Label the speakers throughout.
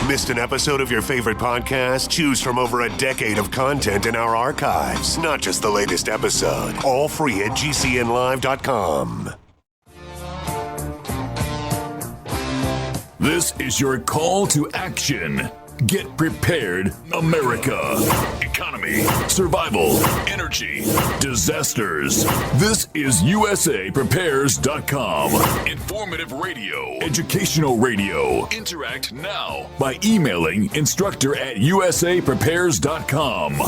Speaker 1: Missed an episode of your favorite podcast? Choose from over a decade of content in our archives, not just the latest episode. All free at gcnlive.com.
Speaker 2: This is your call to action. Get prepared, America. Economy, survival, energy, disasters. This is USAPrepares.com. Informative radio, educational radio. Interact now by emailing instructor@USAPrepares.com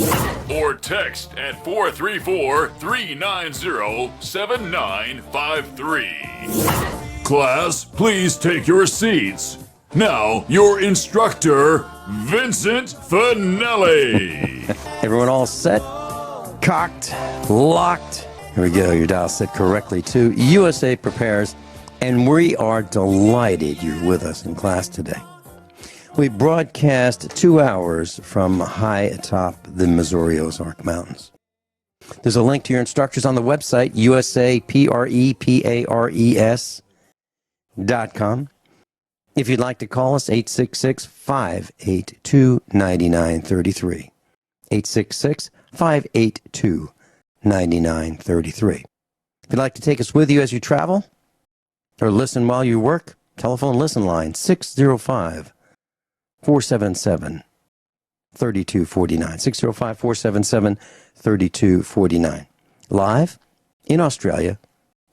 Speaker 2: or text at 434-390-7953. Class, please take your seats. Now, your instructor, Vincent Finelli.
Speaker 3: Everyone all set? Cocked? Locked? Here we go. Your dial set correctly to USA Prepares. And we are delighted you're with us in class today. We broadcast 2 hours from high atop the Missouri Ozark Mountains. There's a link to your instructors on the website, USAPREPARES.com. If you'd like to call us, 866-582-9933. 866-582-9933. If you'd like to take us with you as you travel or listen while you work, telephone listen line 605-477-3249. 605-477-3249. Live in Australia,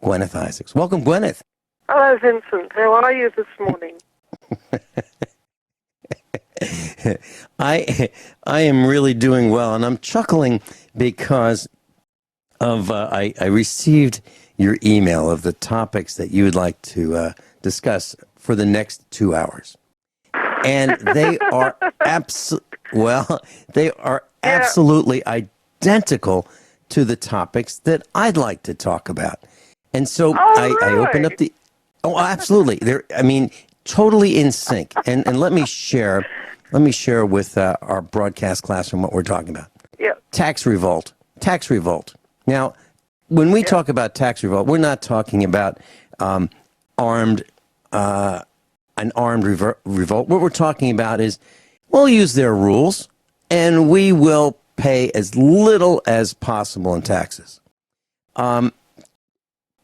Speaker 3: Guineith Isaacs. Welcome, Guineith.
Speaker 4: Hello, Vincent. How are you this morning?
Speaker 3: I am really doing well, and I'm chuckling because of I received your email of the topics that you would like to discuss for the next 2 hours, and they are absolutely identical to the topics that I'd like to talk about, and so I opened up the. Oh, absolutely. Totally in sync. And let me share with our broadcast classroom what we're talking about.
Speaker 4: Yeah.
Speaker 3: Tax revolt. Now, when we talk about tax revolt, we're not talking about an armed revolt. What we're talking about is we'll use their rules and we will pay as little as possible in taxes.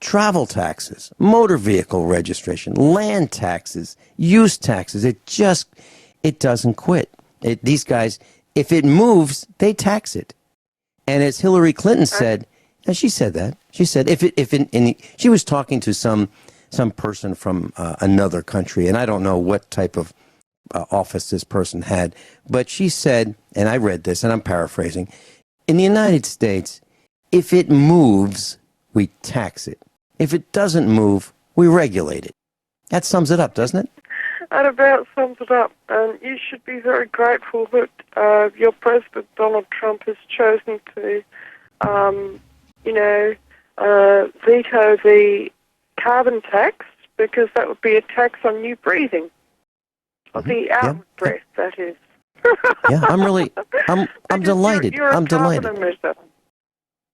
Speaker 3: Travel taxes, motor vehicle registration, land taxes, use taxes. It doesn't quit. These guys, if it moves, they tax it. And as Hillary Clinton said, and she said that, she said she was talking to some person from another country, and I don't know what type of office this person had, but she said, and I read this, and I'm paraphrasing, in the United States, if it moves, we tax it. If it doesn't move, we regulate it. That sums it up, doesn't it?
Speaker 4: That about sums it up. And you should be very grateful that your president, Donald Trump, has chosen to, veto the carbon tax, because that would be a tax on you breathing. Mm-hmm. The outward breath, that is.
Speaker 3: Yeah, I'm delighted. I'm delighted.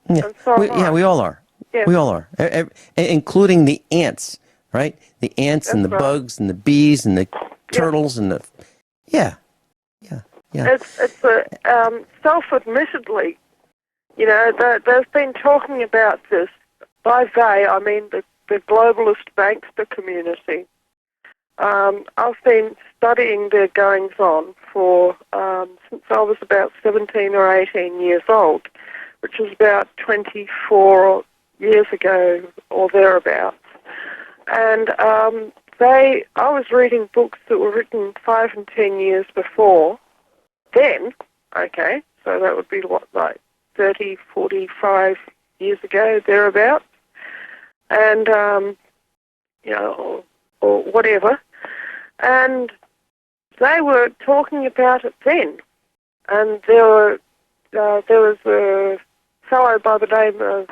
Speaker 3: Yeah, we all are. Yeah. We all are, including the ants, right? The ants and the bugs and the bees and the turtles and the... Yeah.
Speaker 4: It's self-admittedly, they've been talking about this. By they, I mean the globalist bankster community. I've been studying their goings-on for since I was about 17 or 18 years old, which is about 24 years ago or thereabouts. And I was reading books that were written 5 and 10 years before then, okay, so that would be like 30, 45 years ago, thereabouts, and, or whatever, and they were talking about it then, and there was a fellow by the name of,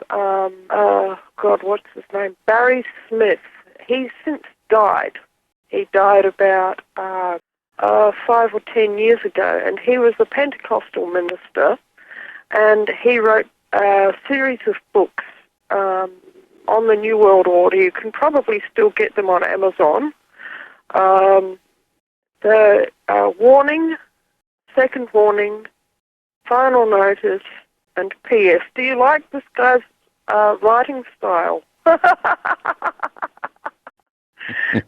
Speaker 4: what's his name? Barry Smith. He's since died. He died about 5 or 10 years ago, and he was a Pentecostal minister, and he wrote a series of books on the New World Order. You can probably still get them on Amazon. the warning, second warning, final notice, and P.S. Do you like this guy's writing style?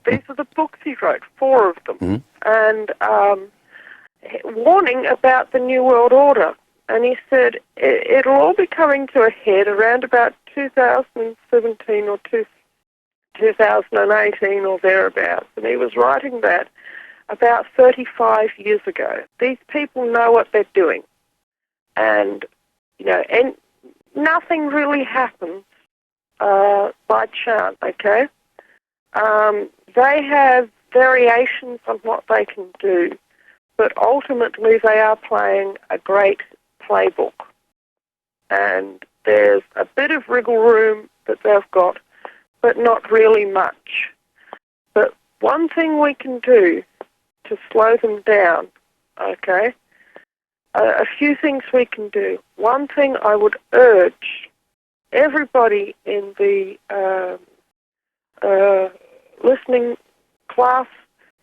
Speaker 4: These are the books he wrote, 4 of them. And warning about the New World Order. And he said it'll all be coming to a head around about 2017 or 2018 or thereabouts. And he was writing that about 35 years ago. These people know what they're doing. And, and nothing really happens by chance, okay? They have variations on what they can do, but ultimately they are playing a great playbook. And there's a bit of wriggle room that they've got, but not really much. But one thing we can do to slow them down, okay? A few things we can do. One thing I would urge everybody in the listening class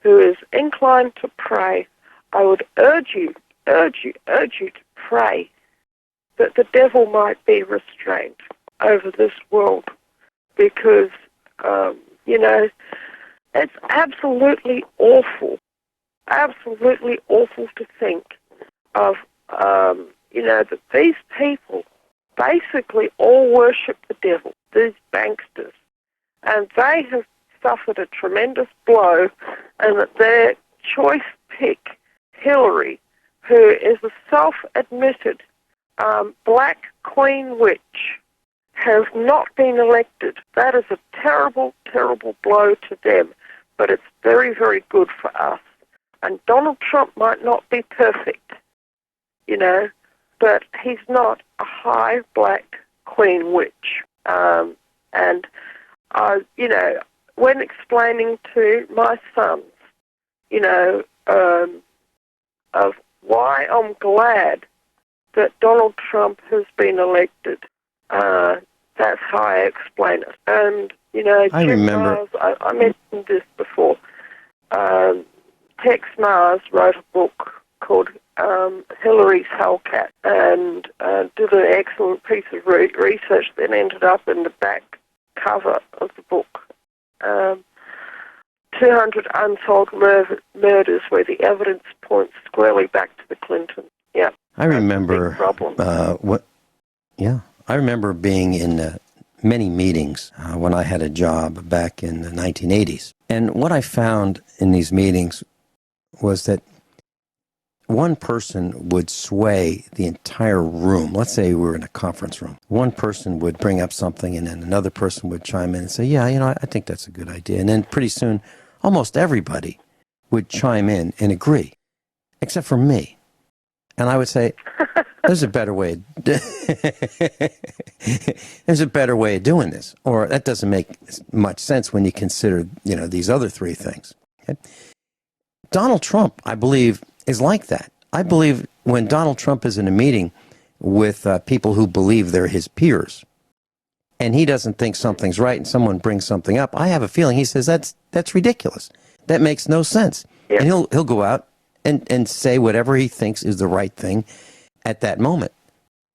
Speaker 4: who is inclined to pray, I would urge you to pray that the devil might be restrained over this world, because, it's absolutely awful to think of, that these people basically all worship the devil, these banksters, and they have suffered a tremendous blow, and that their choice pick, Hillary, who is a self-admitted black queen witch, has not been elected. That is a terrible, terrible blow to them, but it's very, very good for us. And Donald Trump might not be perfect, but he's not a high black queen witch. When explaining to my sons, of why I'm glad that Donald Trump has been elected, that's how I explain it. And,
Speaker 3: I remember.
Speaker 4: Mars, I mentioned this before. Tex Mars wrote a book called Hillary's Hellcat, and did an excellent piece of research that ended up in the back cover of the book. 200 unsolved murders where the evidence points squarely back to the Clintons. Yeah.
Speaker 3: I remember
Speaker 4: problem.
Speaker 3: I remember being in many meetings when I had a job back in the 1980s. And what I found in these meetings was that one person would sway the entire room. Let's say we were in a conference room. One person would bring up something, and then another person would chime in and say, I think that's a good idea. And then pretty soon, almost everybody would chime in and agree, except for me. And I would say, there's a better way. There's a better way of doing this. Or that doesn't make much sense when you consider, these other 3 things. Okay? Donald Trump, I believe, is like that. I believe when Donald Trump is in a meeting with people who believe they're his peers, and he doesn't think something's right, and someone brings something up, I have a feeling he says that's ridiculous. That makes no sense. Yeah. And he'll go out and say whatever he thinks is the right thing at that moment.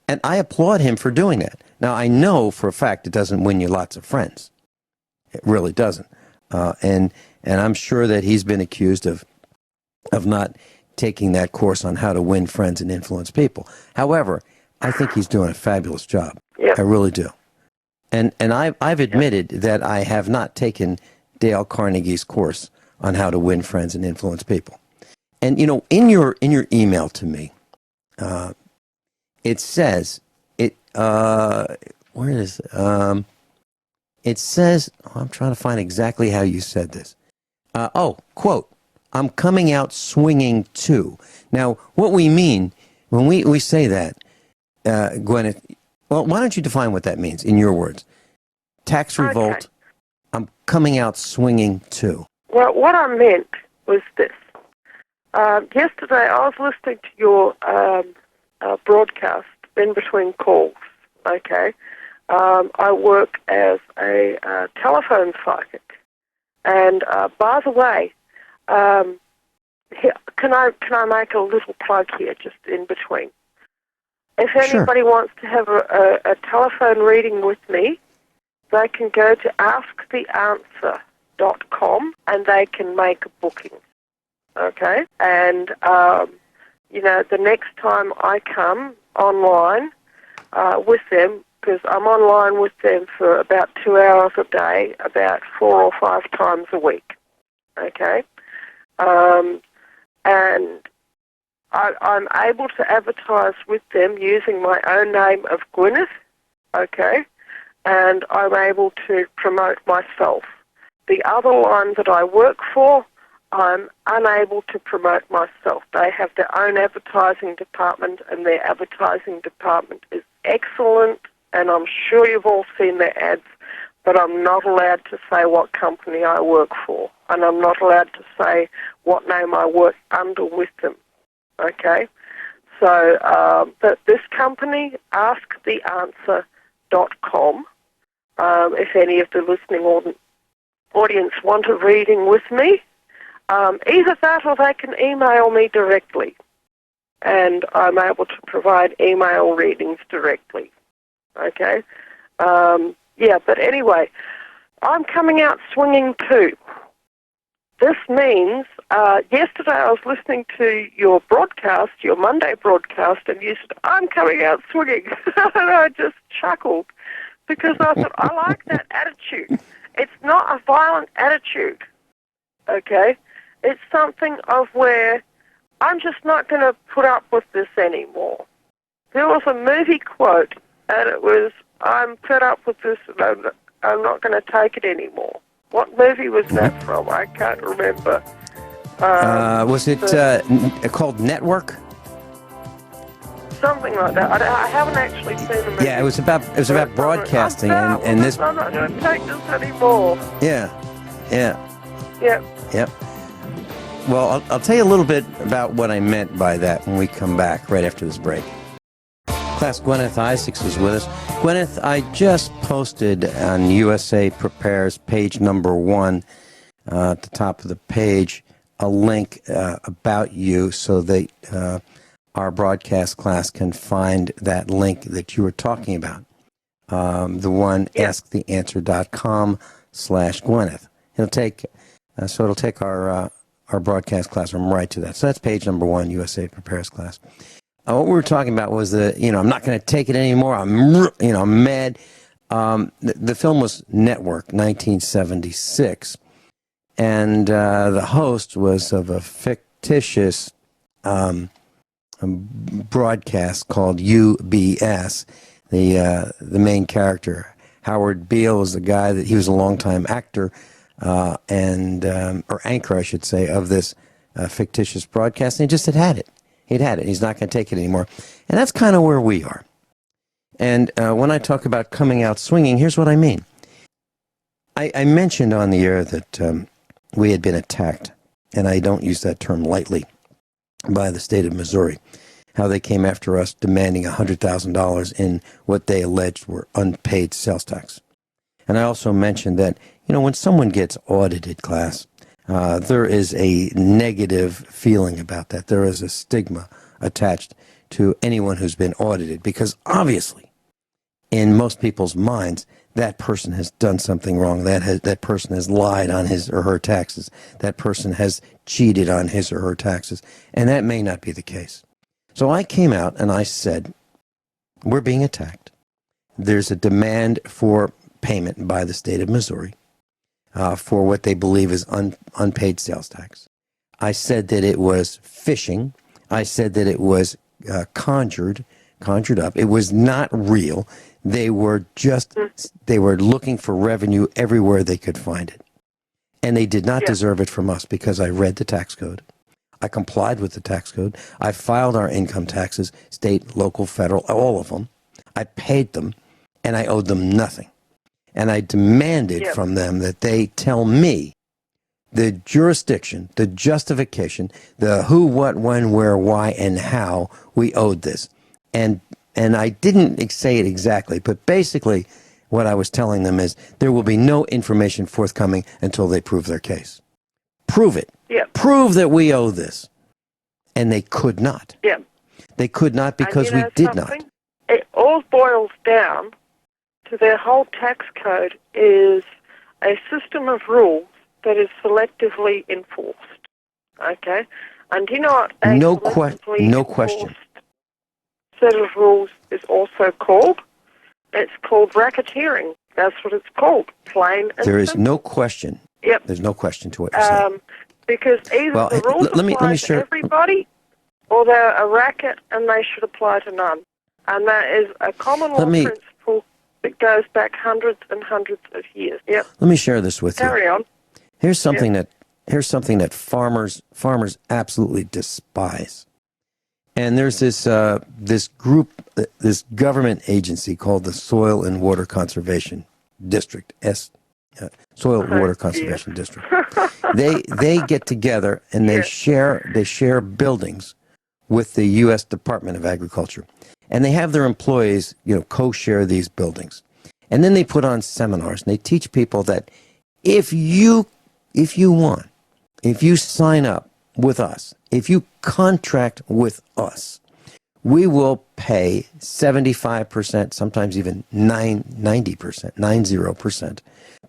Speaker 3: And I applaud him for doing that. Now, I know for a fact it doesn't win you lots of friends. It really doesn't. And I'm sure that he's been accused of not taking that course on how to win friends and influence people. However, I think he's doing a fabulous job. Yep. I really do. And I've admitted that I have not taken Dale Carnegie's course on how to win friends and influence people. And in your email to me, it says where is it? It says, I'm trying to find exactly how you said this. Quote, I'm coming out swinging too. Now, what we mean when we say that, Guineith, well, why don't you define what that means in your words? Tax revolt, okay. I'm coming out swinging too.
Speaker 4: Well, what I meant was this. Yesterday, I was listening to your broadcast in between calls, okay? I work as a telephone psychic. And by the way, Can I make a little plug here, just in between? If
Speaker 3: Sure.
Speaker 4: anybody wants to have a telephone reading with me, they can go to asktheanswer.com and they can make a booking. Okay? And, the next time I come online with them, because I'm online with them for about 2 hours a day, about 4 or 5 times a week. Okay? And I'm able to advertise with them using my own name of Guineith, okay, and I'm able to promote myself. The other line that I work for, I'm unable to promote myself. They have their own advertising department, and their advertising department is excellent, and I'm sure you've all seen their ads, but I'm not allowed to say what company I work for, and I'm not allowed to say what name I work under with them. Okay, so but this company, asktheanswer.com, if any of the listening audience want a reading with me, either that or they can email me directly, and I'm able to provide email readings directly. Okay, but anyway, I'm coming out swinging too. This means, yesterday I was listening to your broadcast, your Monday broadcast, and you said, I'm coming out swinging. And I just chuckled because I thought, I like that attitude. It's not a violent attitude, okay? It's something of where I'm just not going to put up with this anymore. There was a movie quote, and it was, I'm fed up with this and I'm not going to take it anymore. What movie was that from? I can't remember.
Speaker 3: Was it called Network?
Speaker 4: Something like that. I haven't actually seen the movie.
Speaker 3: Yeah, it was about broadcasting, and this.
Speaker 4: I'm not going to take this anymore.
Speaker 3: Yeah.
Speaker 4: Yep.
Speaker 3: Well, I'll tell you a little bit about what I meant by that when we come back right after this break. Class, Guineith Isaacs is with us. Guineith, I just posted on USA Prepares page number 1 at the top of the page a link about you so that our broadcast class can find that link that you were talking about. The one, asktheanswer.com/Guineith. It'll take our broadcast classroom right to that. So that's page number 1, USA Prepares class. What we were talking about was I'm not going to take it anymore. I'm mad. The film was Network, 1976, and the host was of a fictitious broadcast called UBS. The main character, Howard Beale, was the guy that he was a longtime actor or anchor, I should say, of this fictitious broadcast, and he just had it. He'd had it. He's not going to take it anymore. And that's kind of where we are. And when I talk about coming out swinging, here's what I mean. I mentioned on the air that we had been attacked, and I don't use that term lightly, by the state of Missouri, how they came after us demanding $100,000 in what they alleged were unpaid sales tax. And I also mentioned that, when someone gets audited, class, there is a negative feeling about that. There is a stigma attached to anyone who's been audited because obviously, in most people's minds, that person has done something wrong. That person has lied on his or her taxes. That person has cheated on his or her taxes. And that may not be the case. So I came out and I said, we're being attacked. There's a demand for payment by the state of Missouri for what they believe is unpaid sales tax. I said that it was phishing. I said that it was conjured up. It was not real. They were looking for revenue everywhere they could find it. And they did not deserve it from us because I read the tax code. I complied with the tax code. I filed our income taxes, state, local, federal, all of them. I paid them, and I owed them nothing. And I demanded from them that they tell me the jurisdiction, the justification, the who, what, when, where, why, and how we owed this. And I didn't say it exactly, but basically what I was telling them is there will be no information forthcoming until they prove their case. Prove it.
Speaker 4: Yep.
Speaker 3: Prove that we owe this. And they could not.
Speaker 4: Yep.
Speaker 3: They could not because we did not.
Speaker 4: It all boils down to their whole tax code is a system of rules that is selectively enforced. Okay? And you know what
Speaker 3: no question.
Speaker 4: Set of rules is also called? It's called racketeering. That's what it's called. Plain and
Speaker 3: There is
Speaker 4: simple.
Speaker 3: no question.
Speaker 4: Yep.
Speaker 3: There's no question to what you're saying.
Speaker 4: Because either the rules apply to everybody, or they're a racket and they should apply to none. And that is a common law principle that goes back hundreds and hundreds of years. Yep.
Speaker 3: Let me share this with you.
Speaker 4: Carry on.
Speaker 3: Here's something that farmers absolutely despise. And there's this group, this government agency called the Soil and Water Conservation District, Soil and Water Conservation District. They get together and they share buildings with the U.S. Department of Agriculture, and they have their employees, co-share these buildings, and then they put on seminars and they teach people that if you sign up with us, if you contract with us, we will pay 75%, sometimes even 90%,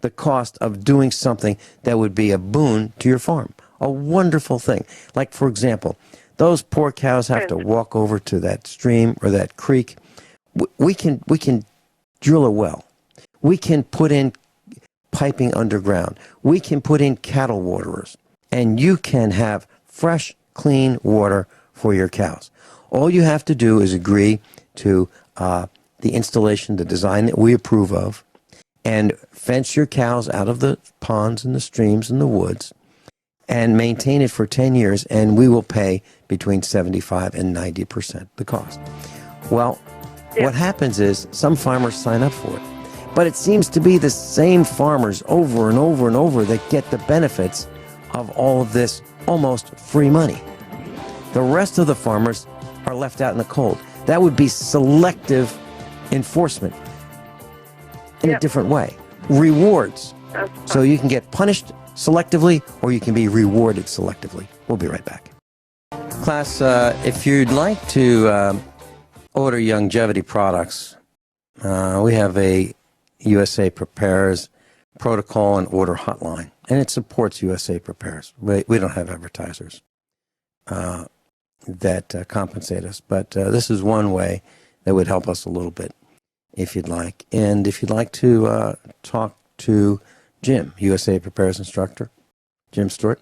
Speaker 3: the cost of doing something that would be a boon to your farm. A wonderful thing. Like, for example, those poor cows have to walk over to that stream or that creek. We can drill a well. We can put in piping underground. We can put in cattle waterers. And you can have fresh, clean water for your cows. All you have to do is agree to the installation, the design that we approve of, and fence your cows out of the ponds and the streams and the woods, and maintain it for 10 years, and we will pay between 75 and 90% the cost. Well, what happens is some farmers sign up for it, but it seems to be the same farmers over and over and over that get the benefits of all of this almost free money. The rest of the farmers are left out in the cold. That would be selective enforcement in a different way. Rewards. So you can get punished selectively or you can be rewarded selectively. We'll be right back. Class, if you'd like to order longevity products, we have a USA Prepares protocol and order hotline, and it supports USA Prepares. We don't have advertisers that compensate us, but this is one way that would help us a little bit if you'd like. And if you'd like to talk to Jim, USA Prepares instructor, Jim Stewart,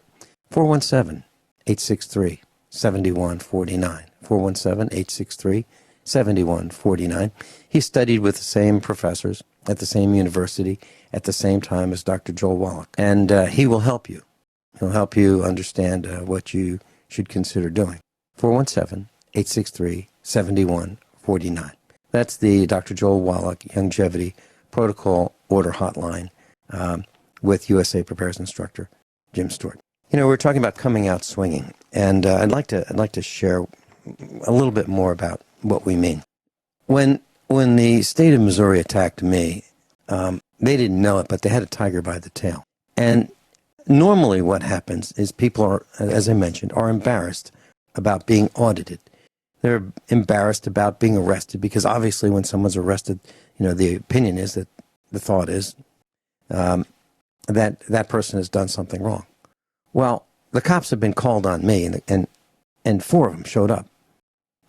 Speaker 3: 417-863-7149. 417-863-7149. He studied with the same professors at the same university at the same time as Dr. Joel Wallach. And he will help you. He'll help you understand what you should consider doing. 417-863-7149. That's the Dr. Joel Wallach Longevity Protocol Order Hotline with USA Prepares instructor Jim Stewart. We're talking about coming out swinging, and I'd like to share a little bit more about what we mean. When the state of Missouri attacked me, they didn't know it, but they had a tiger by the tail. And normally what happens is people are, as I mentioned, are embarrassed about being audited. They're embarrassed about being arrested because obviously when someone's arrested, the opinion is that the thought is that person has done something wrong. Well, the cops have been called on me, and four of them showed up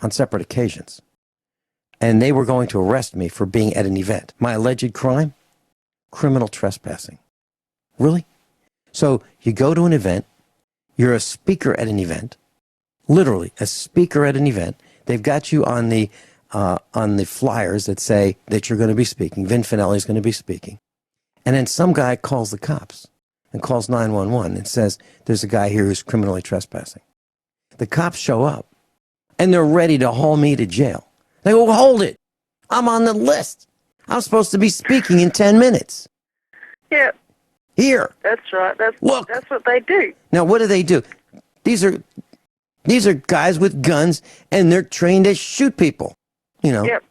Speaker 3: on separate occasions. And they were going to arrest me for being at an event. My alleged crime? Criminal trespassing. Really? So you go to an event, you're a speaker at an event, literally a speaker at an event. They've got you on the flyers that say that you're going to be speaking. Vin Finelli is going to be speaking. And then some guy calls the cops and calls 911 and says, there's a guy here who's criminally trespassing. The cops show up and they're ready to haul me to jail. They go, well, hold it. I'm on the list. I'm supposed to be speaking in 10 minutes.
Speaker 4: Yeah.
Speaker 3: Here.
Speaker 4: That's right.
Speaker 3: Look.
Speaker 4: That's what they do.
Speaker 3: Now, what do? These are guys with guns, and they're trained to shoot people,
Speaker 4: Yep.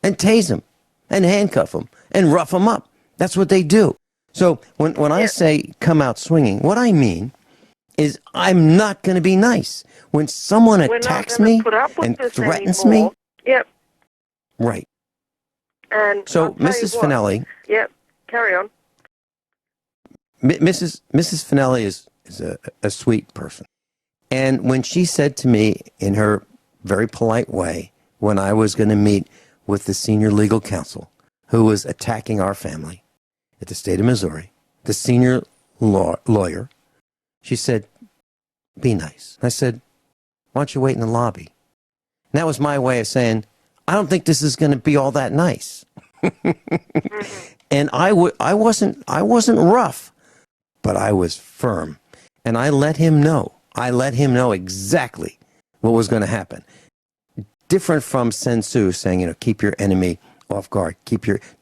Speaker 3: and tase them, and handcuff them, and rough them up. That's what they do. So when I say come out swinging, what I mean is I'm not going to be nice. When someone
Speaker 4: We're
Speaker 3: attacks
Speaker 4: not
Speaker 3: me
Speaker 4: put up with
Speaker 3: and
Speaker 4: this
Speaker 3: threatens
Speaker 4: anymore.
Speaker 3: me,
Speaker 4: Yep.
Speaker 3: right.
Speaker 4: And
Speaker 3: So,
Speaker 4: I'll tell
Speaker 3: Mrs.
Speaker 4: you what.
Speaker 3: Finelli,
Speaker 4: Yep. Carry on.
Speaker 3: Mrs. Finelli is a sweet person. And when she said to me in her very polite way, when I was going to meet with the senior legal counsel who was attacking our family at the state of Missouri, the senior lawyer, she said, be nice. I said, why don't you wait in the lobby? And that was my way of saying, I don't think this is going to be all that nice. And I wasn't rough, but I was firm. And I let him know. I let him know exactly what was going to happen. Different from Sun Tzu saying, keep your enemy off guard.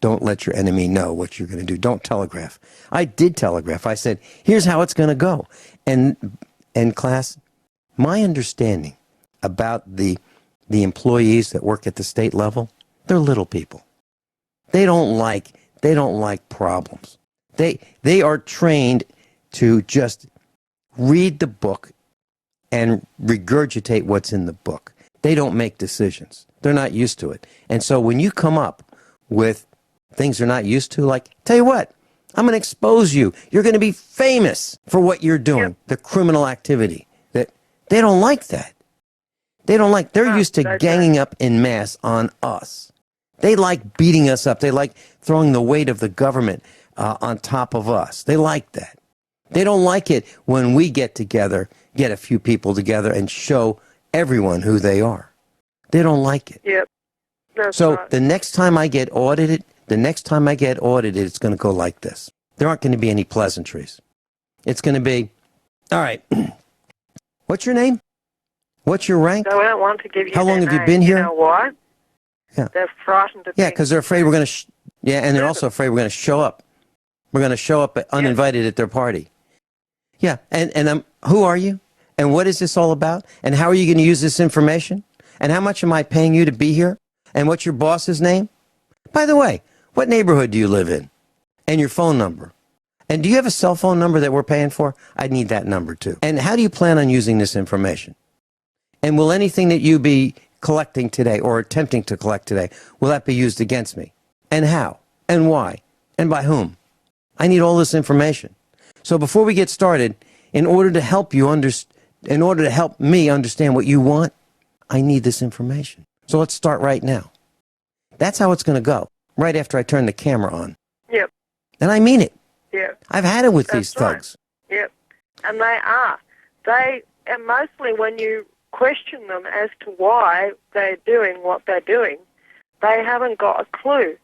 Speaker 3: Don't let your enemy know what you're going to do. Don't telegraph. I did telegraph. I said, here's how it's going to go. And class, my understanding about the employees that work at the state level, they're little people. They don't like problems. They are trained to just read the book and regurgitate what's in the book. They don't make decisions. They're not used to it. And so when you come up with things they're not used to, like, tell you what, I'm going to expose you. You're going to be famous for what you're doing, the criminal activity. That they don't like that. They're used to ganging up en masse on us. They like beating us up. They like throwing the weight of the government on top of us. They like that. They don't like it when we get a few people together and show everyone who they are. They don't like it.
Speaker 4: Yep. That's
Speaker 3: So
Speaker 4: right.
Speaker 3: the next time I get audited, it's going to go like this. There aren't going to be any pleasantries. It's going to be, all right, what's your name? What's your rank?
Speaker 4: They don't want to give you
Speaker 3: How long
Speaker 4: their
Speaker 3: have you
Speaker 4: name.
Speaker 3: been here?
Speaker 4: You know why?
Speaker 3: Yeah.
Speaker 4: They're frightened of
Speaker 3: Yeah, because they're afraid we're going to, and they're also afraid we're going to show up. We're going to show up uninvited at their party. Yeah, and who are you? And what is this all about? And how are you going to use this information? And how much am I paying you to be here? And what's your boss's name? By the way, what neighborhood do you live in? And your phone number. And do you have a cell phone number that we're paying for? I need that number too. And how do you plan on using this information? And will anything that you be collecting today or attempting to collect today, will that be used against me? And how? And why? And by whom? I need all this information. So before we get started, in order to help me understand what you want, I need this information. So let's start right now. That's how it's going to go, right after I turn the camera on.
Speaker 4: Yep.
Speaker 3: And I mean it.
Speaker 4: Yep.
Speaker 3: I've had it with these
Speaker 4: That's right.
Speaker 3: thugs.
Speaker 4: Yep. And they are. And mostly when you question them as to why they're doing what they're doing, they haven't got a clue.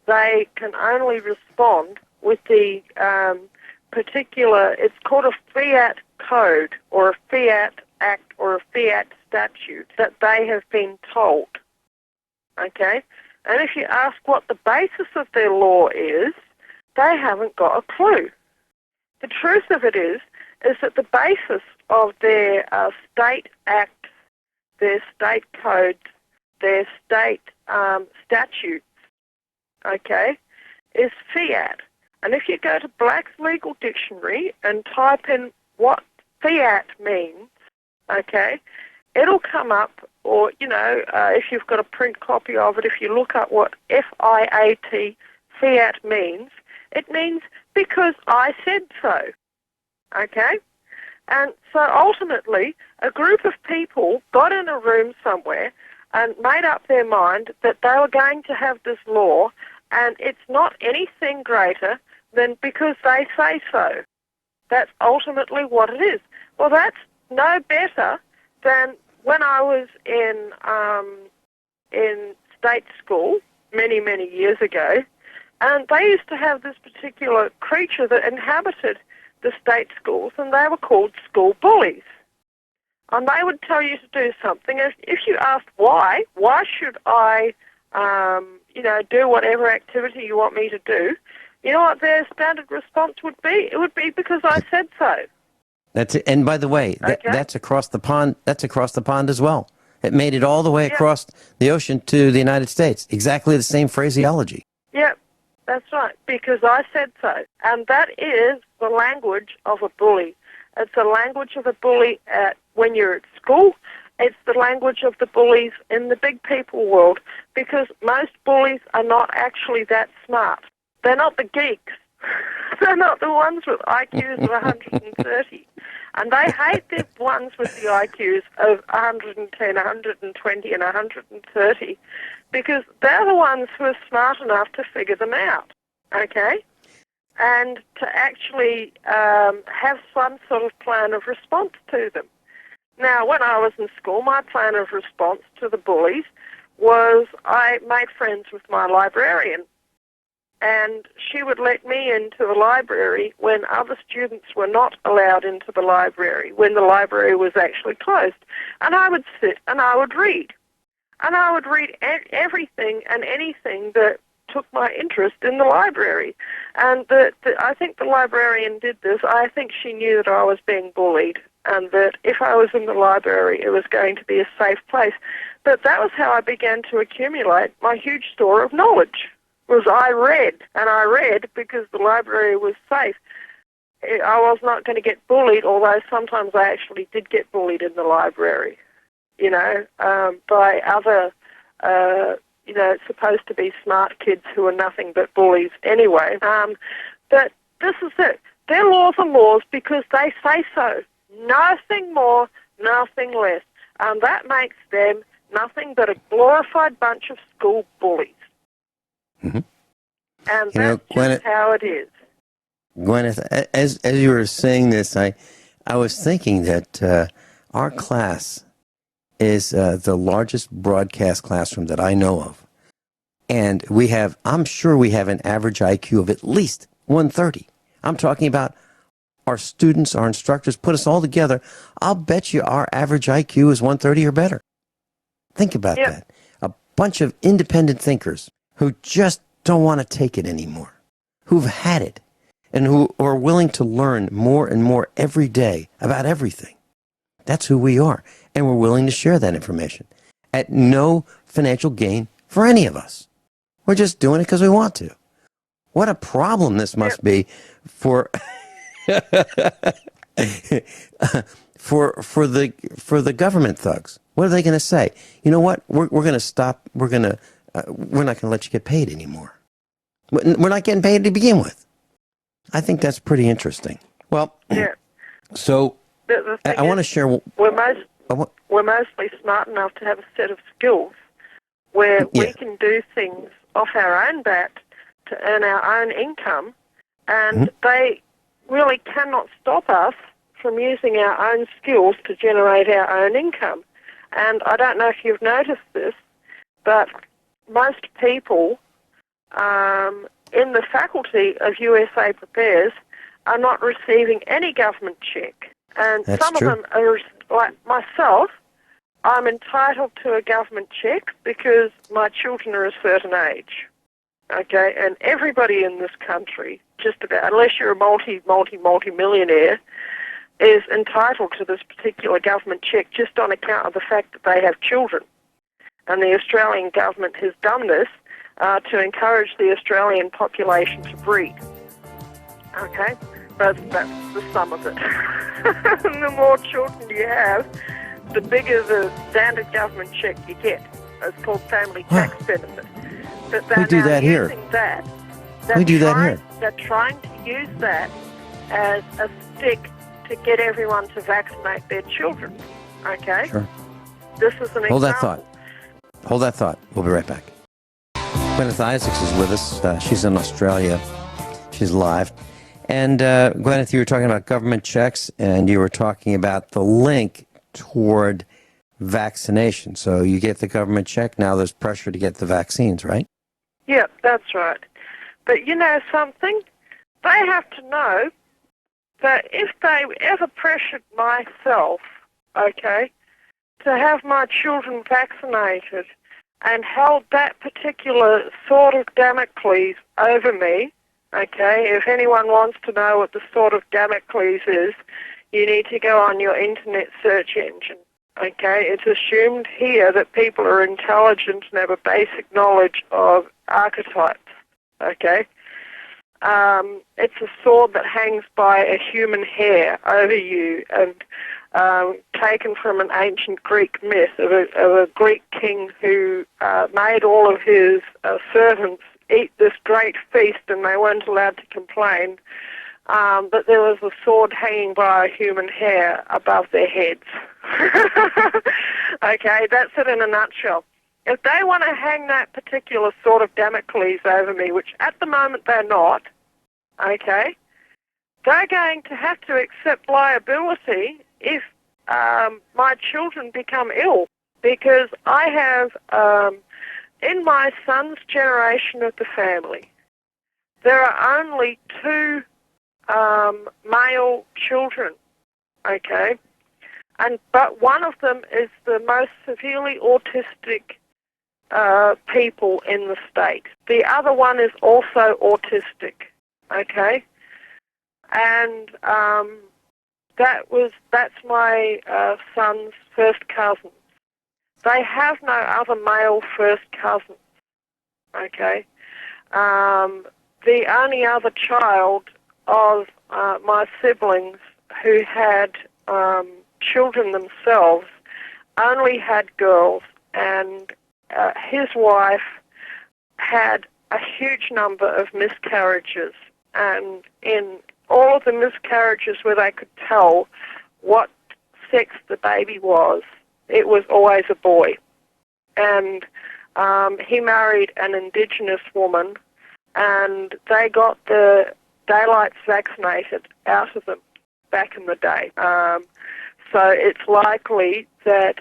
Speaker 4: They can only respond with the particular, it's called a fiat code or a fiat act or a fiat statute that they have been told. Okay? And if you ask what the basis of their law is, they haven't got a clue. The truth of it is that the basis of their state acts, their state codes, their state statutes, okay, is fiat. And if you go to Black's Legal Dictionary and type in what fiat means, okay, it'll come up, or, if you've got a print copy of it, if you look up what F-I-A-T, fiat means, it means because I said so, okay? And so ultimately, a group of people got in a room somewhere and made up their mind that they were going to have this law, and it's not anything greater than because they say so. That's ultimately what it is. Well, that's no better than when I was in state school many, many years ago, and they used to have this particular creature that inhabited the state schools, and they were called school bullies. And they would tell you to do something, and if you asked why should I, do whatever activity you want me to do, you know what their standard response would be? It would be because I said so.
Speaker 3: That's it. And by the way, that's across the pond. That's across the pond as well. It made it all the way across the ocean to the United States. Exactly the same phraseology.
Speaker 4: Yep, that's right, because I said so. And that is the language of a bully. It's the language of the bully when you're at school. It's the language of the bullies in the big people world, because most bullies are not actually that smart. They're not the geeks. They're not the ones with IQs of 130. And they hate the ones with the IQs of 110, 120, and 130, because they're the ones who are smart enough to figure them out, okay? And to actually have some sort of plan of response to them. Now, when I was in school, my plan of response to the bullies was I made friends with my librarian, and she would let me into the library when other students were not allowed into the library, when the library was actually closed. And I would sit and I would read. And I would read everything and anything that took my interest in the library. And I think the librarian did this. I think she knew that I was being bullied, and that if I was in the library, it was going to be a safe place. But that was how I began to accumulate my huge store of knowledge, was I read. And I read because the library was safe. I was not going to get bullied, although sometimes I actually did get bullied in the library, by other, supposed to be smart kids who are nothing but bullies anyway. But this is it. Their laws are laws because they say so. Nothing more, nothing less. And that makes them nothing but a glorified bunch of school bullies.
Speaker 3: Mm-hmm.
Speaker 4: And that's just how it is.
Speaker 3: Guineith, as you were saying this, I was thinking that our class is the largest broadcast classroom that I know of. And I'm sure we have an average IQ of at least 130. I'm talking about our students, our instructors, put us all together. I'll bet you our average IQ is 130 or better. Think about that. A bunch of independent thinkers who just don't want to take it anymore, who've had it, and who are willing to learn more and more every day about everything. That's who we are, and we're willing to share that information at no financial gain for any of us. We're just doing it because we want to. What a problem this must be for for the government thugs. What are they going to say? You know what? We're going to stop. We're not going to let you get paid anymore. We're not getting paid to begin with. I think that's pretty interesting. Well, so I want to share.
Speaker 4: We're mostly smart enough to have a set of skills where we can do things off our own bat to earn our own income, and they really cannot stop us from using our own skills to generate our own income. And I don't know if you've noticed this, but most people in the faculty of USA Prepares are not receiving any government check. And some of them are, like myself, I'm entitled to a government check because my children are a certain age. Okay, and everybody in this country, just about, unless you're a multi-millionaire, is entitled to this particular government check just on account of the fact that they have children. And the Australian government has done this to encourage the Australian population to breed. Okay, that's the sum of it. And the more children you have, the bigger the standard government check you get. It's called family tax benefit. But they're
Speaker 3: we do that here. We do that here.
Speaker 4: They're trying to use that as a stick to get everyone to vaccinate their children. Okay?
Speaker 3: Sure.
Speaker 4: This is an example.
Speaker 3: Hold that thought. We'll be right back. Guineith Isaacs is with us. She's in Australia. She's live. And Guineith, you were talking about government checks, and you were talking about the link toward vaccination. So you get the government check, now there's pressure to get the vaccines, right?
Speaker 4: Yeah, that's right. But you know something? They have to know that if they ever pressured myself, okay, to have my children vaccinated and held that particular sword of Damocles over me, okay, if anyone wants to know what the sword of Damocles is, you need to go on your internet search engine. Okay, it's assumed here that people are intelligent and have a basic knowledge of archetypes. Okay, It's a sword that hangs by a human hair over you, and taken from an ancient Greek myth of a Greek king who made all of his servants eat this great feast, and they weren't allowed to complain. But there was a sword hanging by a human hair above their heads. Okay, that's it in a nutshell. If they want to hang that particular sword of Damocles over me, which at the moment they're not, okay, they're going to have to accept liability if my children become ill, because I have, in my son's generation of the family, there are only 2 male children, okay, but one of them is the most severely autistic people in the state. The other one is also autistic, okay, and that's my son's first cousin. They have no other male first cousins, okay. The only other child of my siblings who had children themselves only had girls, and his wife had a huge number of miscarriages, and in all of the miscarriages where they could tell what sex the baby was, it was always a boy. And he married an Indigenous woman, and they got the daylights vaccinated out of them back in the day. So it's likely that,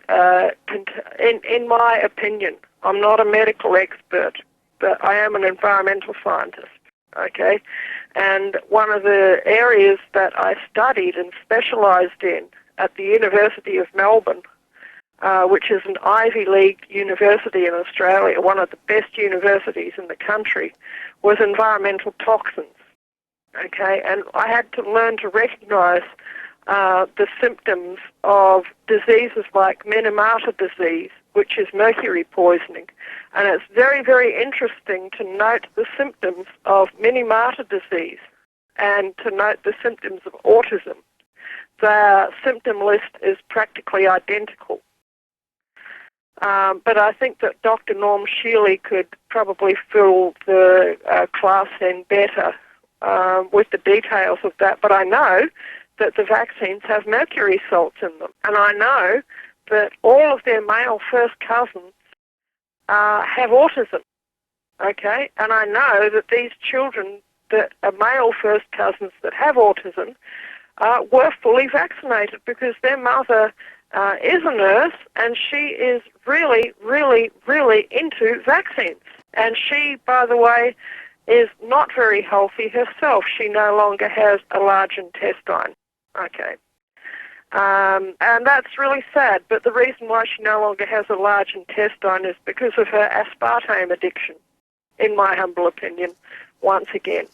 Speaker 4: in my opinion, I'm not a medical expert, but I am an environmental scientist, okay? And one of the areas that I studied and specialised in at the University of Melbourne, which is an Ivy League university in Australia, one of the best universities in the country, was environmental toxins. Okay, and I had to learn to recognise the symptoms of diseases like Minamata disease, which is mercury poisoning. And it's very, very interesting to note the symptoms of Minamata disease and to note the symptoms of autism. The symptom list is practically identical. But I think that Dr. Norm Shealy could probably fill the class in better with the details of that. But I know that the vaccines have mercury salts in them. And I know that all of their male first cousins have autism. Okay? And I know that these children that are male first cousins that have autism were fully vaccinated because their mother is a nurse, and she is really, really, really into vaccines. And she, by the way, is not very healthy herself. She no longer has a large intestine. Okay. And that's really sad, but the reason why she no longer has a large intestine is because of her aspartame addiction, in my humble opinion, once again.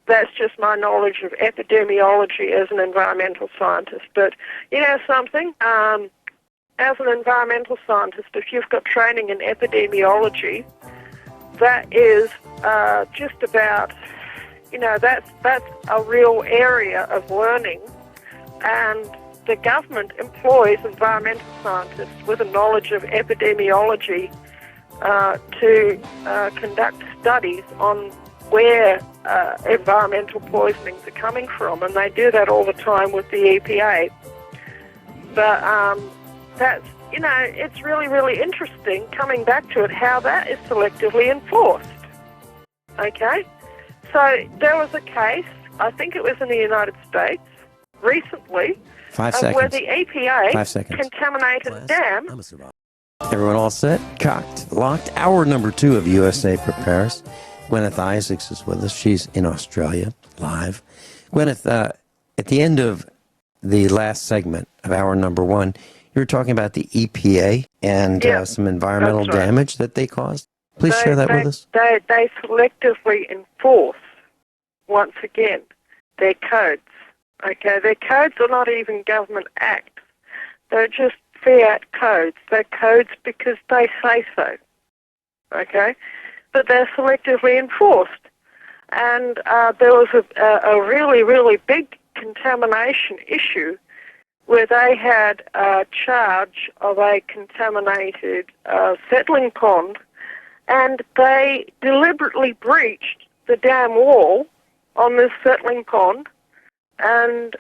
Speaker 4: That's just my knowledge of epidemiology as an environmental scientist. But you know something? As an environmental scientist, if you've got training in epidemiology, that is just about, you know, that's a real area of learning. And the government employs environmental scientists with a knowledge of epidemiology to conduct studies on where environmental poisonings are coming from, and they do that all the time with the EPA. But that's, you know, it's really, really interesting, coming back to it, how that is selectively enforced. Okay? So there was a case, I think it was in the United States, recently,
Speaker 3: 5 seconds.
Speaker 4: Where the EPA
Speaker 3: 5 seconds.
Speaker 4: contaminated a dam.
Speaker 3: I'm a survivor. Everyone all set? Cocked, locked. Hour number 2 of USA Prepares. Guineith Isaacs is with us. She's in Australia, live. Guineith, at the end of the last segment of hour number 1, you were talking about the EPA and some environmental damage that they caused. Please share that with us.
Speaker 4: They selectively enforce, once again, their codes. Okay, their codes are not even government acts. They're just fiat codes. They're codes because they say so. Okay? But they're selectively enforced. And there was a really, really big contamination issue where they had charge of a contaminated settling pond, and they deliberately breached the dam wall on this settling pond and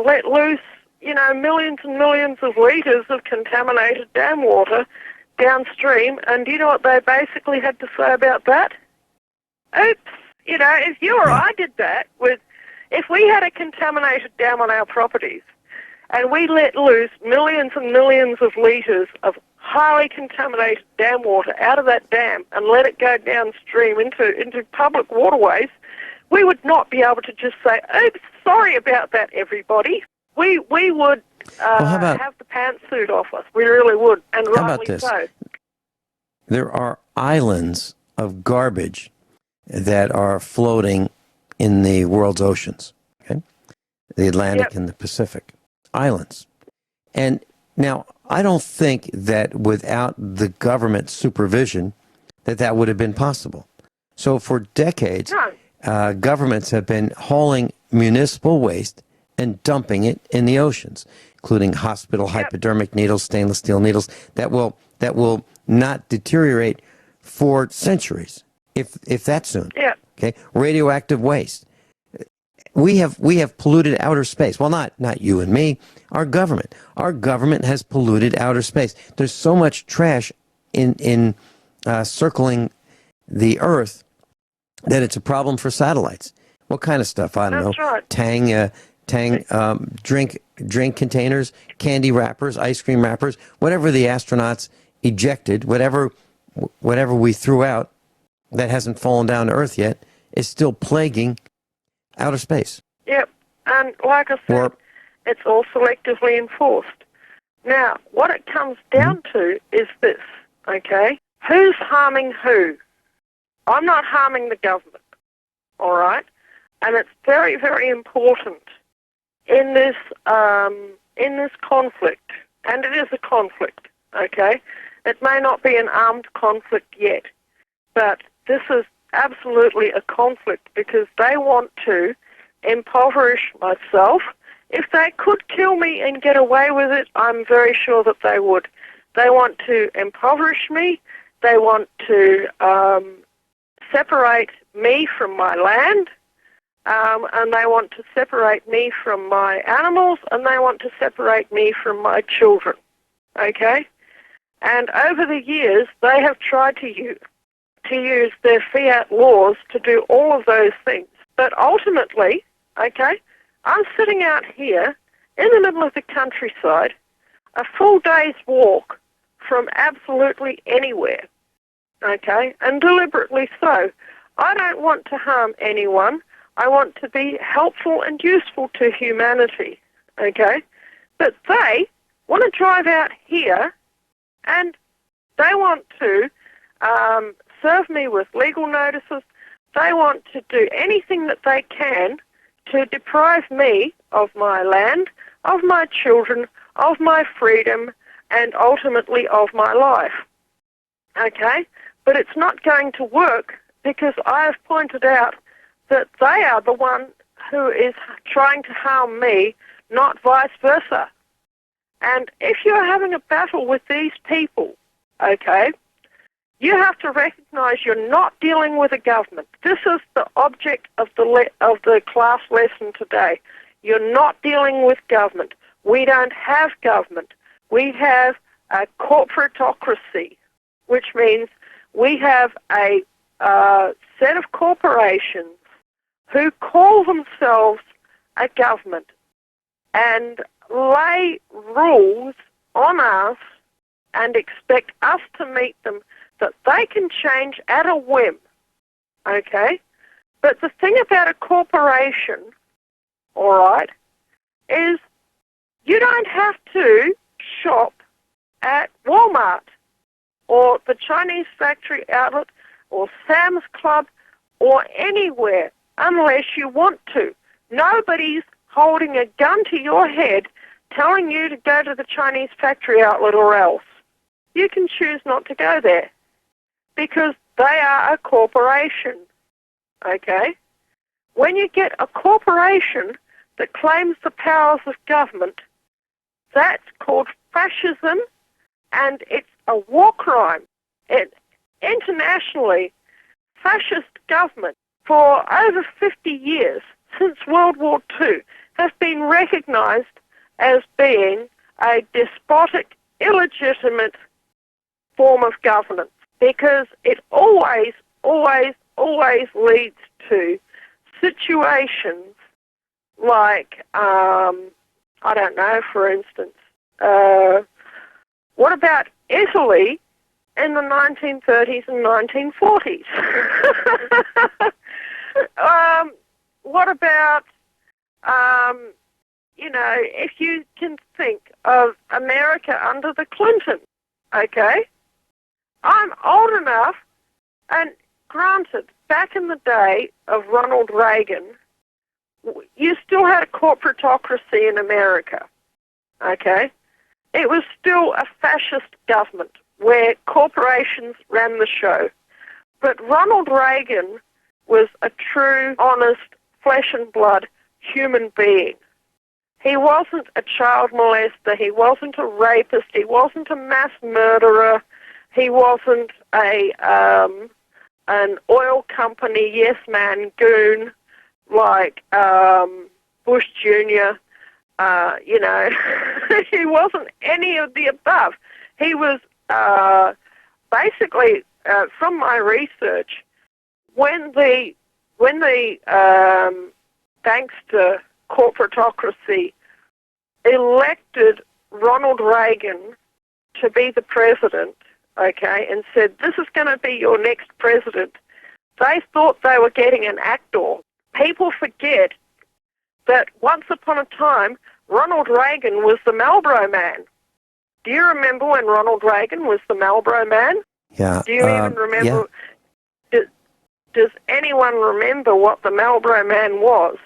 Speaker 4: let loose, millions and millions of litres of contaminated dam water downstream. And do you know what they basically had to say about that? Oops, if you or I did that if we had a contaminated dam on our properties and we let loose millions and millions of litres of highly contaminated dam water out of that dam and let it go downstream into public waterways, we would not be able to just say, oops, sorry about that, everybody. We would have the pantsuit off us. We really would, and
Speaker 3: how
Speaker 4: rightly
Speaker 3: about this?
Speaker 4: so.
Speaker 3: There are islands of garbage that are floating in the world's oceans, okay? The Atlantic and the Pacific. Islands. And now, I don't think that without the government supervision that would have been possible. So for decades, governments have been hauling municipal waste and dumping it in the oceans, including hospital hypodermic needles, stainless steel needles that will not deteriorate for centuries, if that soon. Okay, radioactive waste. We have polluted outer space. Well, not you and me. Our government. Our government has polluted outer space. There's so much trash in circling the Earth that it's a problem for satellites. What kind of stuff? I don't know.
Speaker 4: Right.
Speaker 3: Tang, drink containers, candy wrappers, ice cream wrappers, whatever the astronauts ejected, whatever we threw out that hasn't fallen down to Earth yet, is still plaguing outer space.
Speaker 4: Yep, and like I said, it's all selectively enforced. Now, what it comes down to is this, okay? Who's harming who? I'm not harming the government, all right? And it's very, very important in this conflict, and it is a conflict, okay? It may not be an armed conflict yet, but this is absolutely a conflict because they want to impoverish myself. If they could kill me and get away with it, I'm very sure that they would. They want to impoverish me. They want to separate me from my land, and they want to separate me from my animals, and they want to separate me from my children, okay? And over the years, they have tried to use their fiat laws to do all of those things. But ultimately, okay, I'm sitting out here in the middle of the countryside, a full day's walk from absolutely anywhere, okay, and deliberately so. I don't want to harm anyone. I want to be helpful and useful to humanity, okay? But they want to drive out here and they want to serve me with legal notices. They want to do anything that they can to deprive me of my land, of my children, of my freedom, and ultimately of my life. Okay? But it's not going to work because I have pointed out that they are the one who is trying to harm me, not vice versa. And if you're having a battle with these people, okay, you have to recognize you're not dealing with a government. This is the object of the class lesson today. You're not dealing with government. We don't have government. We have a corporatocracy, which means we have a set of corporations who call themselves a government and lay rules on us and expect us to meet them that they can change at a whim, okay? But the thing about a corporation, all right, is you don't have to shop at Walmart or the Chinese factory outlet or Sam's Club or anywhere unless you want to. Nobody's holding a gun to your head telling you to go to the Chinese factory outlet or else. You can choose not to go there because they are a corporation, okay? when you get a corporation that claims the powers of government, that's called fascism, and it's a war crime. Internationally, fascist government for over 50 years, since World War II, have been recognized as being a despotic, illegitimate form of governance, because it always leads to situations like, I don't know, for instance, what about Italy in the 1930s and 1940s? What about, if you can think of America under the Clintons, okay? I'm old enough, and granted, back in the day of Ronald Reagan, you still had a corporatocracy in America, okay? It was still a fascist government where corporations ran the show. But Ronald Reagan was a true, honest, flesh and blood human being. He wasn't a child molester. He wasn't a rapist. He wasn't a mass murderer. He wasn't an oil company yes-man goon like Bush Jr. He wasn't any of the above. He was basically, from my research, when the bankster corporatocracy elected Ronald Reagan to be the president, okay, and said, this is going to be your next president, they thought they were getting an actor. People forget that once upon a time, Ronald Reagan was the Marlboro Man. Do you remember when Ronald Reagan was the Marlboro Man?
Speaker 3: Yeah.
Speaker 4: Do you even remember?
Speaker 3: Yeah.
Speaker 4: Does anyone remember what the Marlboro Man was?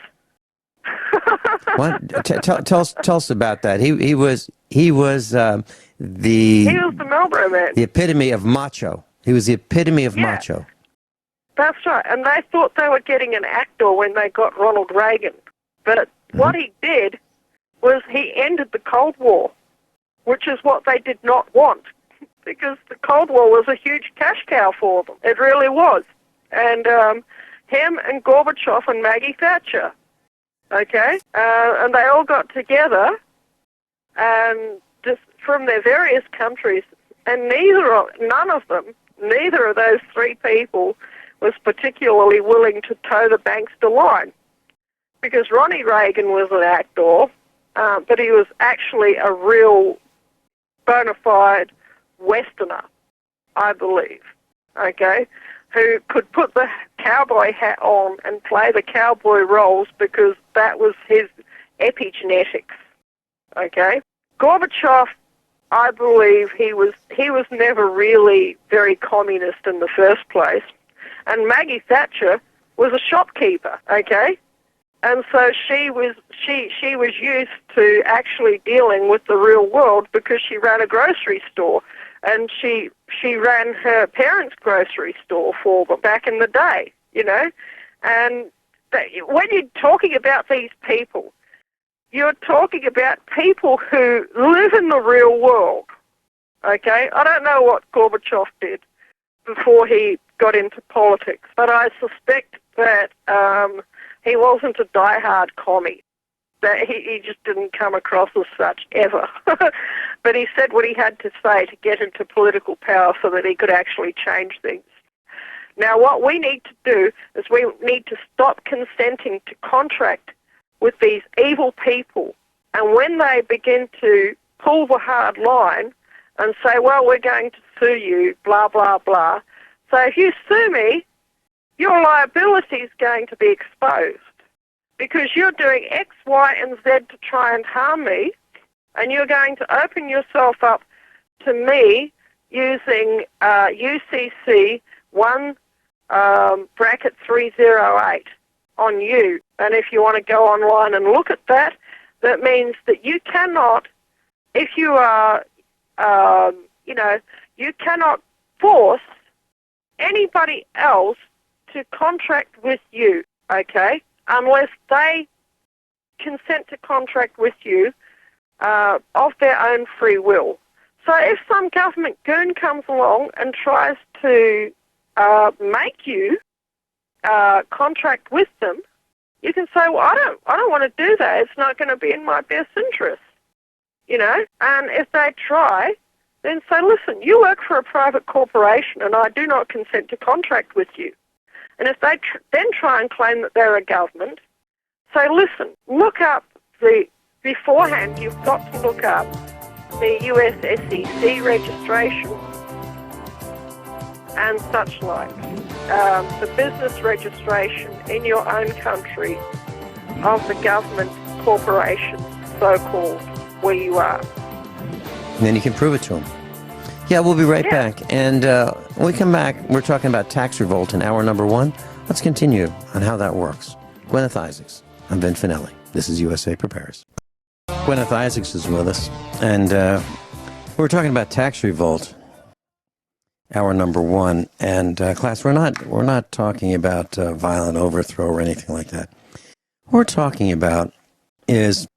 Speaker 3: What? Tell us about that. He was
Speaker 4: He was the Marlboro Man.
Speaker 3: The epitome of macho. He was the epitome of macho.
Speaker 4: That's right. And they thought they were getting an actor when they got Ronald Reagan. But what he did was he ended the Cold War, which is what they did not want, because the Cold War was a huge cash cow for them. It really was. And him and Gorbachev and Maggie Thatcher, okay? And they all got together and just from their various countries, and neither of those three people was particularly willing to toe the bankster line, because Ronnie Reagan was an actor, but he was actually a real bona fide Westerner, I believe, okay, who could put the cowboy hat on and play the cowboy roles because that was his epigenetics, okay? Gorbachev, I believe he was never really very communist in the first place, and Maggie Thatcher was a shopkeeper, okay? And so she was used to actually dealing with the real world because she ran a grocery store, and she ran her parents' grocery store for them back in the day, you know. And when you're talking about these people, you're talking about people who live in the real world, okay? I don't know what Gorbachev did before he got into politics, but I suspect that he wasn't a diehard commie. That he just didn't come across as such ever. But he said what he had to say to get into political power so that he could actually change things. Now, what we need to do is we need to stop consenting to contract with these evil people. And when they begin to pull the hard line and say, well, we're going to sue you, blah, blah, blah. So if you sue me, your liability is going to be exposed because you're doing X, Y, and Z to try and harm me, and you're going to open yourself up to me using UCC 1 bracket 308 on you. And if you want to go online and look at that, that means that you cannot, if you are, you cannot force anybody else to contract with you, okay, unless they consent to contract with you of their own free will. So if some government goon comes along and tries to make you contract with them, you can say, well, I don't want to do that. It's not going to be in my best interest, you know. And if they try, then say, listen, you work for a private corporation and I do not consent to contract with you. And if they then try and claim that they're a government, say, listen, look up beforehand, you've got to look up the US SEC registration and such like. The business registration in your own country of the government corporation, so-called, where you are.
Speaker 3: And then you can prove it to them. Yeah, we'll be right back. And when we come back, we're talking about tax revolt in hour number 1. Let's continue on how that works. Guineith Isaacs. I'm Vin Finelli. This is USA Prepares. Guineith Isaacs is with us. And we're talking about tax revolt. Hour number 1, and class, we're not talking about violent overthrow or anything like that. What we're talking about is,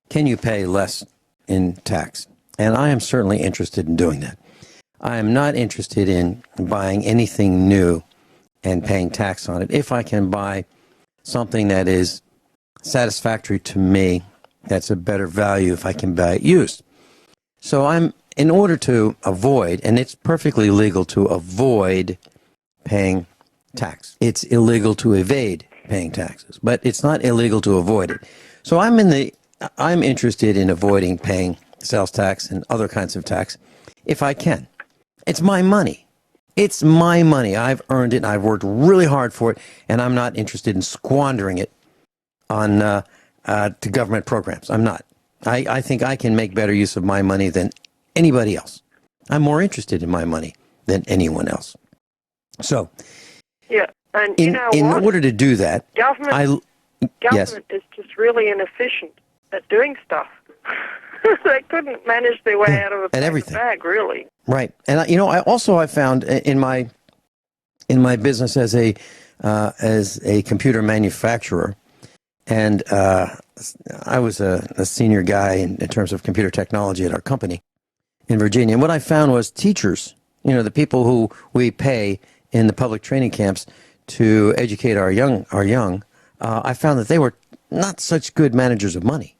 Speaker 3: can you pay less in tax? And I am certainly interested in doing that. I am not interested in buying anything new and paying tax on it. If I can buy something that is satisfactory to me, that's a better value if I can buy it used. So in order to avoid, and it's perfectly legal to avoid paying tax. It's illegal to evade paying taxes, but it's not illegal to avoid it. So I'm interested in avoiding paying sales tax and other kinds of tax if I can. It's my money. It's my money. I've earned it, and I've worked really hard for it, and I'm not interested in squandering it on to government programs. I'm not. I think I can make better use of my money than anybody else. I'm more interested in my money than anyone else. So,
Speaker 4: yeah, and
Speaker 3: in order to do that,
Speaker 4: government
Speaker 3: yes.
Speaker 4: is just really inefficient at doing stuff. They couldn't manage their way out of a paper bag, really. Right, and I found in my business as a computer manufacturer, and I was a senior guy in terms of computer technology at our company in Virginia. And what I found was teachers, the people who we pay in the public training camps to educate our young, I found that they were not such good managers of money.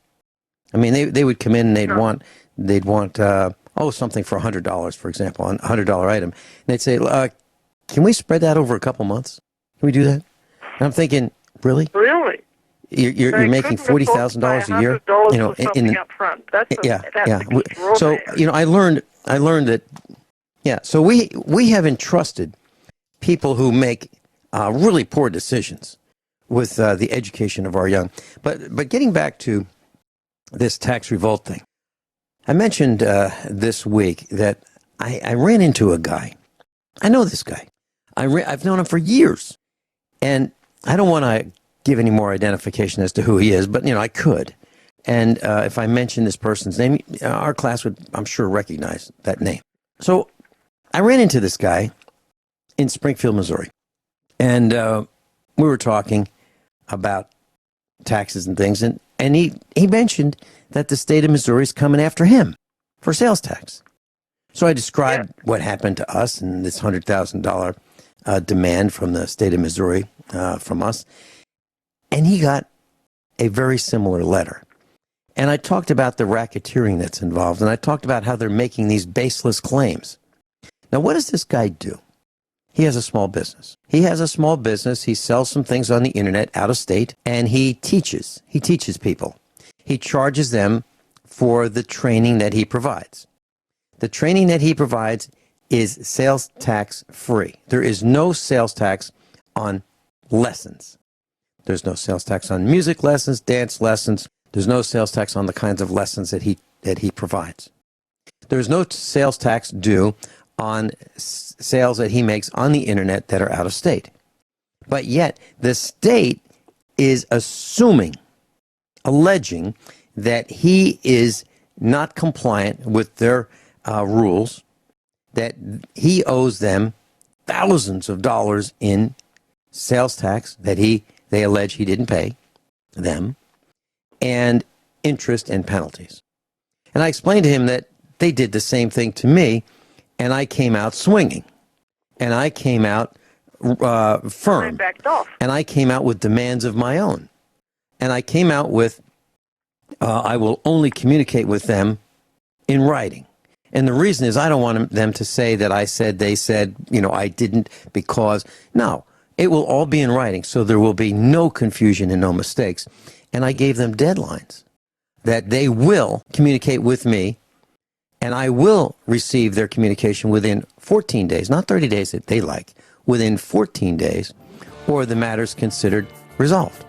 Speaker 4: I mean, they would come in and they'd want something for $100, for example, a $100 item. And they'd say, can we spread that over a couple months? Can we do that? And I'm thinking, really? Really?
Speaker 3: You're making $40,000 a year,
Speaker 4: up front. That's
Speaker 3: So I learned that. Yeah. So we have entrusted people who make really poor decisions with the education of our young. But getting back to this tax revolt thing, I mentioned this week that I ran into a guy. I know this guy. I've known him for years, and I don't want to give any more identification as to who he is, but I could. And if I mention this person's name, our class would, I'm sure, recognize that name. So I ran into this guy in Springfield, Missouri, and we were talking about taxes and things, and he mentioned that the state of Missouri is coming after him for sales tax. So I described what happened to us and this $100,000 demand from the state of Missouri from us. And he got a very similar letter. And I talked about the racketeering that's involved, and I talked about how they're making these baseless claims. Now, what does this guy do? He has a small business. He sells some things on the internet out of state, and he teaches people. He charges them for the training that he provides. The training that he provides is sales tax free. There is no sales tax on lessons. There's no sales tax on music lessons, dance lessons. There's no sales tax on the kinds of lessons that he provides. There's no sales tax due on sales that he makes on the internet that are out of state. But yet the state is alleging that he is not compliant with their rules, that he owes them thousands of dollars in sales tax that they allege he didn't pay them, and interest and penalties. And I explained to him that they did the same thing to me, and I came out swinging. And I came out firm.
Speaker 4: Backed off.
Speaker 3: And I came out with demands of my own. And I came out with, I will only communicate with them in writing. And the reason is I don't want them to say that I said, they said, I didn't because, no, it will all be in writing. So there will be no confusion and no mistakes. And I gave them deadlines that they will communicate with me, and I will receive their communication within 14 days, not 30 days that they like, within 14 days, or the matter's considered resolved.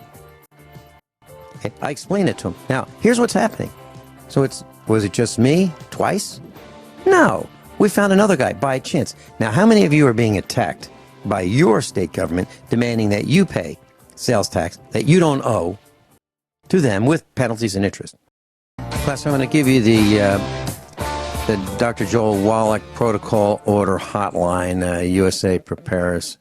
Speaker 3: Okay, I explained it to them. Now, here's what's happening. So was it just me twice? No. We found another guy by chance. Now, how many of you are being attacked by your state government demanding that you pay sales tax that you don't owe to them with penalties and interest? Class, I'm going to give you the Dr. Joel Wallach Protocol Order Hotline, USA Prepares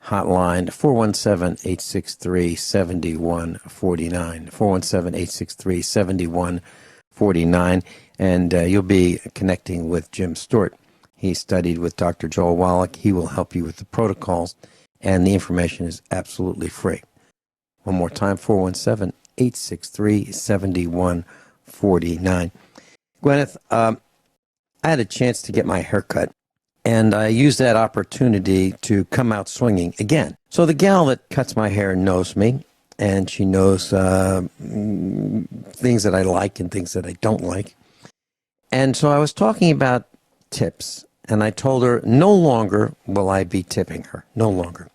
Speaker 3: Hotline, 417-863-7149, 417-863-7149, and you'll be connecting with Jim Stewart. He studied with Dr. Joel Wallach. He will help you with the protocols, and the information is absolutely free. One more time, 417-863-7149. Guineith, I had a chance to get my hair cut, and I used that opportunity to come out swinging again. So the gal that cuts my hair knows me, and she knows things that I like and things that I don't like. And so I was talking about tips, and I told her no longer will I be tipping her. No longer.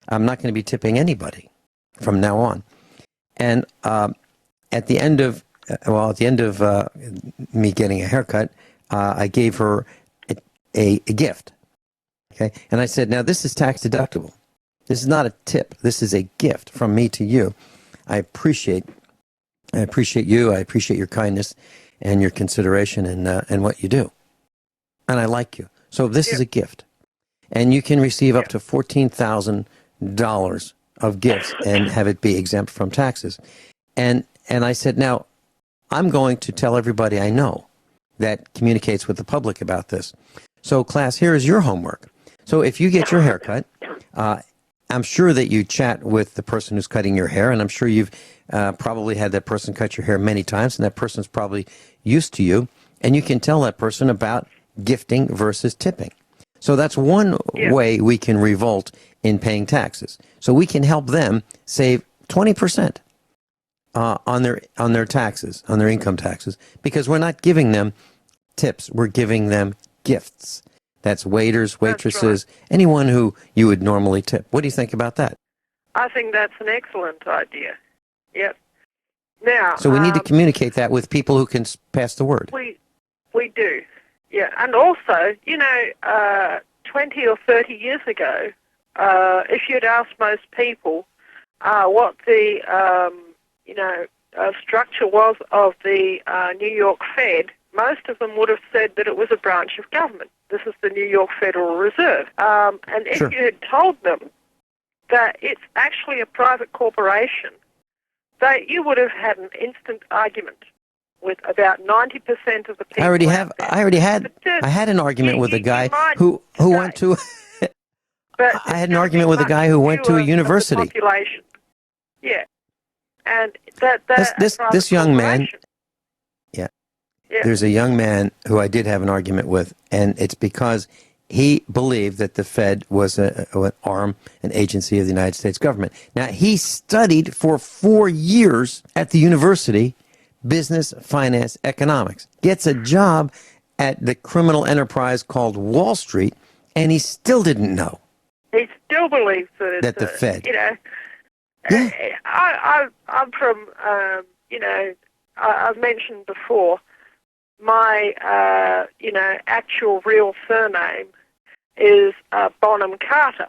Speaker 3: I'm not going to be tipping anybody from now on. And at the end of me getting a haircut, I gave her a gift. Okay, and I said, now this is tax deductible. This is not a tip. This is a gift from me to you. I appreciate you. I appreciate your kindness and your consideration and what you do. And I like you. So this is a gift, and you can receive up to $14,000 of gifts and have it be exempt from taxes. And I said, now I'm going to tell everybody I know that communicates with the public about this. So class, here is your homework. So if you get your hair cut, I'm sure that you chat with the person who's cutting your hair, and I'm sure you've probably had that person cut your hair many times, and that person's probably used to you, and you can tell that person about gifting versus tipping. So that's one way we can revolt in paying taxes. So we can help them save 20% on their taxes, on their income taxes, because we're not giving them tips, we're giving them gifts. That's waiters, waitresses, anyone who you would normally tip. What do you think about that?
Speaker 4: I think that's an excellent idea. Yep. Now,
Speaker 3: so we need to communicate that with people who can pass the word.
Speaker 4: We do. Yeah, and also, 20 or 30 years ago, if you'd asked most people what the structure was of the New York Fed, most of them would have said that it was a branch of government. This is the New York Federal Reserve. And if you had told them that it's actually a private corporation, that you would have had an instant argument with about 90% of the people.
Speaker 3: I had an argument with a guy who went to. I had an argument with a guy who went to a university.
Speaker 4: Population. Yeah, and
Speaker 3: this young man. Yeah, there's a young man who I did have an argument with, and it's because he believed that the Fed was an arm, an agency of the United States government. Now, he studied for 4 years at the university, business, finance, economics, gets a job at the criminal enterprise called Wall Street, and he still didn't know.
Speaker 4: He still believes that
Speaker 3: the Fed.
Speaker 4: I'm from, I've mentioned before, my, actual real surname is Bonham Carter.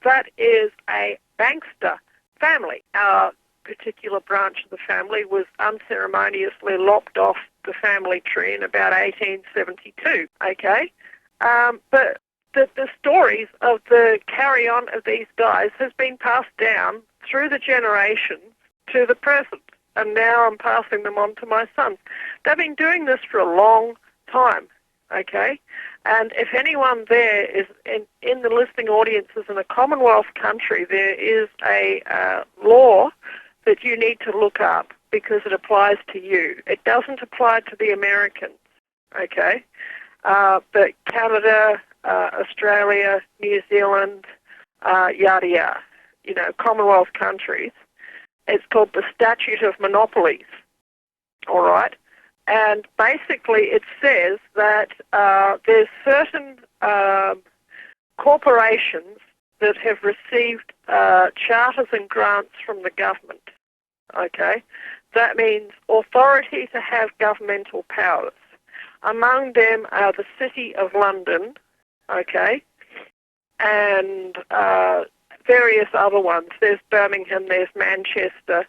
Speaker 4: That is a bankster family. Our particular branch of the family was unceremoniously lopped off the family tree in about 1872, okay? But the stories of the carry-on of these guys has been passed down through the generations to the present. And now I'm passing them on to my sons. They've been doing this for a long time, okay? And if anyone there is in the listening audiences in a Commonwealth country, there is a law that you need to look up because it applies to you. It doesn't apply to the Americans, okay? But Canada, Australia, New Zealand, yada yada, Commonwealth countries. It's called the Statute of Monopolies, all right? And basically it says that there's certain corporations that have received charters and grants from the government, okay? That means authority to have governmental powers. Among them are the City of London, okay, and various other ones. There's Birmingham, there's Manchester,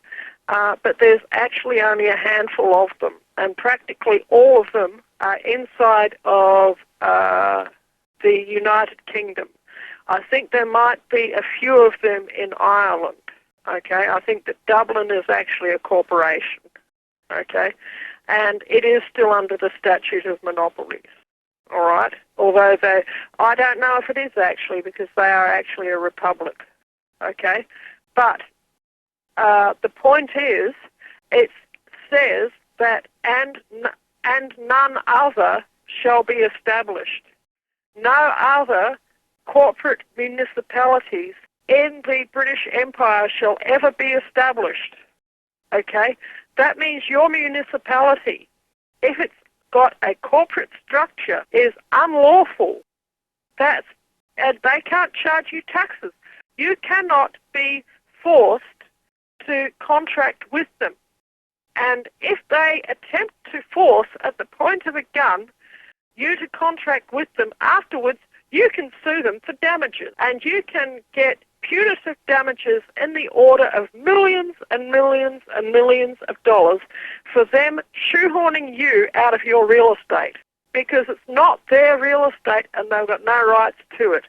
Speaker 4: but there's actually only a handful of them, and practically all of them are inside of the United Kingdom. I think there might be a few of them in Ireland, okay? I think that Dublin is actually a corporation, okay? And it is still under the Statute of Monopolies, all right? Although I don't know if it is actually, because they are actually a republic, okay? But the point is, it says that and none other shall be established. No other corporate municipalities in the British Empire shall ever be established, okay? That means your municipality, if it's got a corporate structure, is unlawful. And they can't charge you taxes. You cannot be forced to contract with them. And if they attempt to force at the point of a gun you to contract with them afterwards, you can sue them for damages. And you can get punitive damages in the order of millions and millions and millions of dollars for them shoehorning you out of your real estate, because it's not their real estate and they've got no rights to it.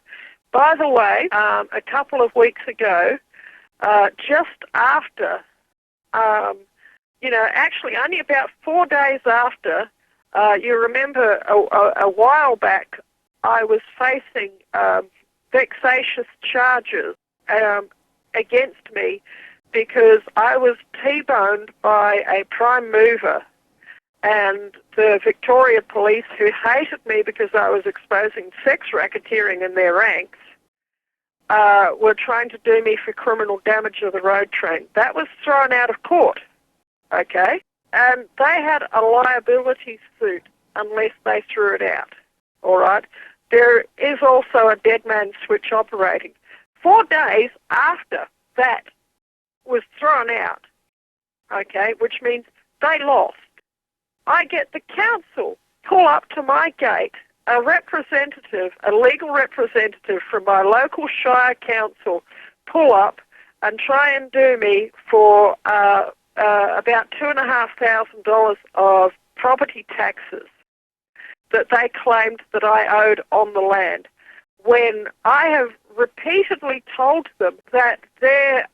Speaker 4: By the way, a couple of weeks ago, just after, actually only about 4 days after, you remember a while back, I was facing vexatious charges against me because I was T-boned by a prime mover, and the Victoria Police, who hated me because I was exposing sex racketeering in their ranks, were trying to do me for criminal damage of the road train. That was thrown out of court, okay? And they had a liability suit unless they threw it out, all right? There is also a dead man switch operating. 4 days after that was thrown out, okay, which means they lost, I get the council pull up to my gate, a legal representative from my local shire council, pull up and try and do me for about $2,500 of property taxes that they claimed that I owed on the land, when I have repeatedly told them that their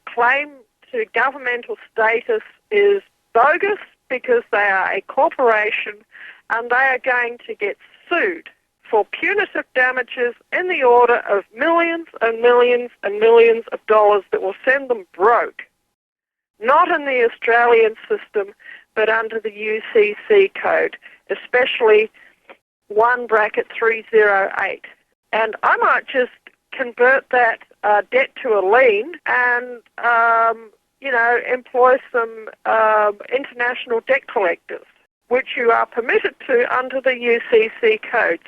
Speaker 4: claim to governmental status is bogus because they are a corporation and they are going to get sued for punitive damages in the order of millions and millions and millions of dollars that will send them broke. Not in the Australian system, but under the UCC code, especially 1-308. And I might just convert that debt to a lien and, employ some international debt collectors, which you are permitted to under the UCC codes.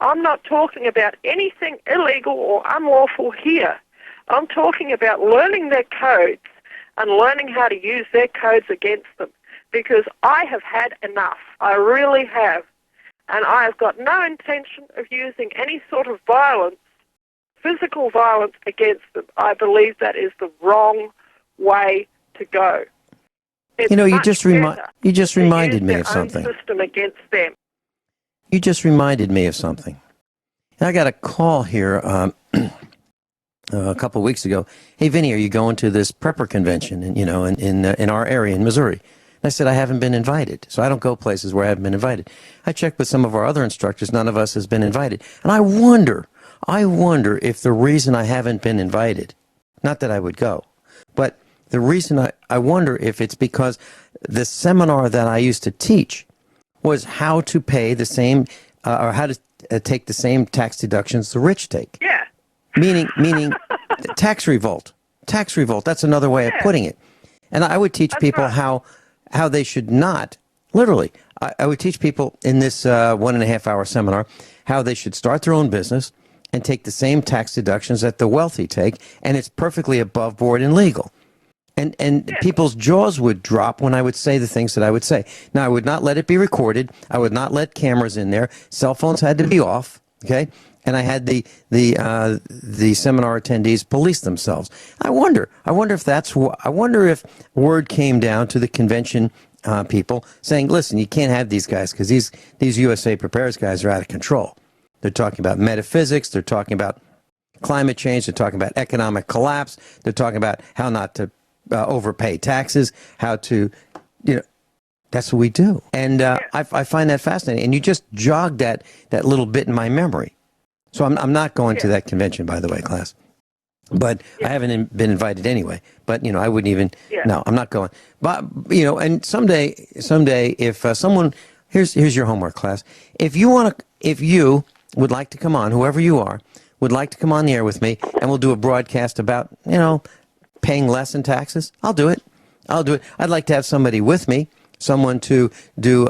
Speaker 4: I'm not talking about anything illegal or unlawful here. I'm talking about learning their codes and learning how to use their codes against them, because I have had enough. I really have. And I have got no intention of using any sort of violence, physical violence, against them. I believe that is the wrong way to go. It's
Speaker 3: you just reminded me of something.
Speaker 4: System against them.
Speaker 3: You just reminded me of something. I got a call here. a couple of weeks ago, "Hey, Vinny, are you going to this prepper convention in our area in Missouri?" And I said, "I haven't been invited." So I don't go places where I haven't been invited. I checked with some of our other instructors. None of us has been invited. And I wonder if the reason I haven't been invited, not that I would go, but the reason I wonder if it's because the seminar that I used to teach was how to pay the same, or how to take the same tax deductions the rich take.
Speaker 4: Yeah.
Speaker 3: Meaning tax revolt. Tax revolt, that's another way of putting it. And I would teach people how they should not, literally, I would teach people in this 1.5 hour seminar how they should start their own business and take the same tax deductions that the wealthy take, and it's perfectly above board and legal. And people's jaws would drop when I would say the things that I would say. Now, I would not let it be recorded. I would not let cameras in there. Cell phones had to be off, okay? And I had the seminar attendees police themselves. I wonder if word came down to the convention people saying, "Listen, you can't have these guys because these USA Prepares guys are out of control. They're talking about metaphysics. They're talking about climate change. They're talking about economic collapse. They're talking about how not to overpay taxes, how to, that's what we do." And I find that fascinating. And you just jogged that little bit in my memory. So I'm not going to that convention, by the way, class. But I haven't been invited anyway. But, I wouldn't even, no, I'm not going. But, and someday, if someone, here's your homework, class. If you would like to come on, whoever you are, would like to come on the air with me, and we'll do a broadcast about, paying less in taxes, I'll do it. I'd like to have somebody with me, someone to do,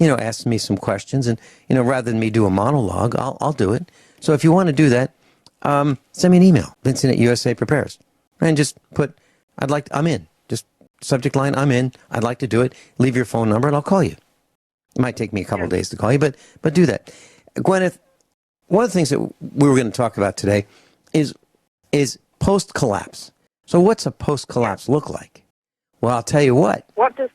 Speaker 3: ask me some questions, and, rather than me do a monologue, I'll do it. So if you want to do that, send me an email, Vincent at USA Prepares, and just put, I'm in. Just subject line, I'm in. I'd like to do it. Leave your phone number, and I'll call you. It might take me a couple of days to call you, but do that. Guineith, one of the things that we were going to talk about today is post-collapse. So what's a post-collapse look like? Well, I'll tell you what.
Speaker 4: What does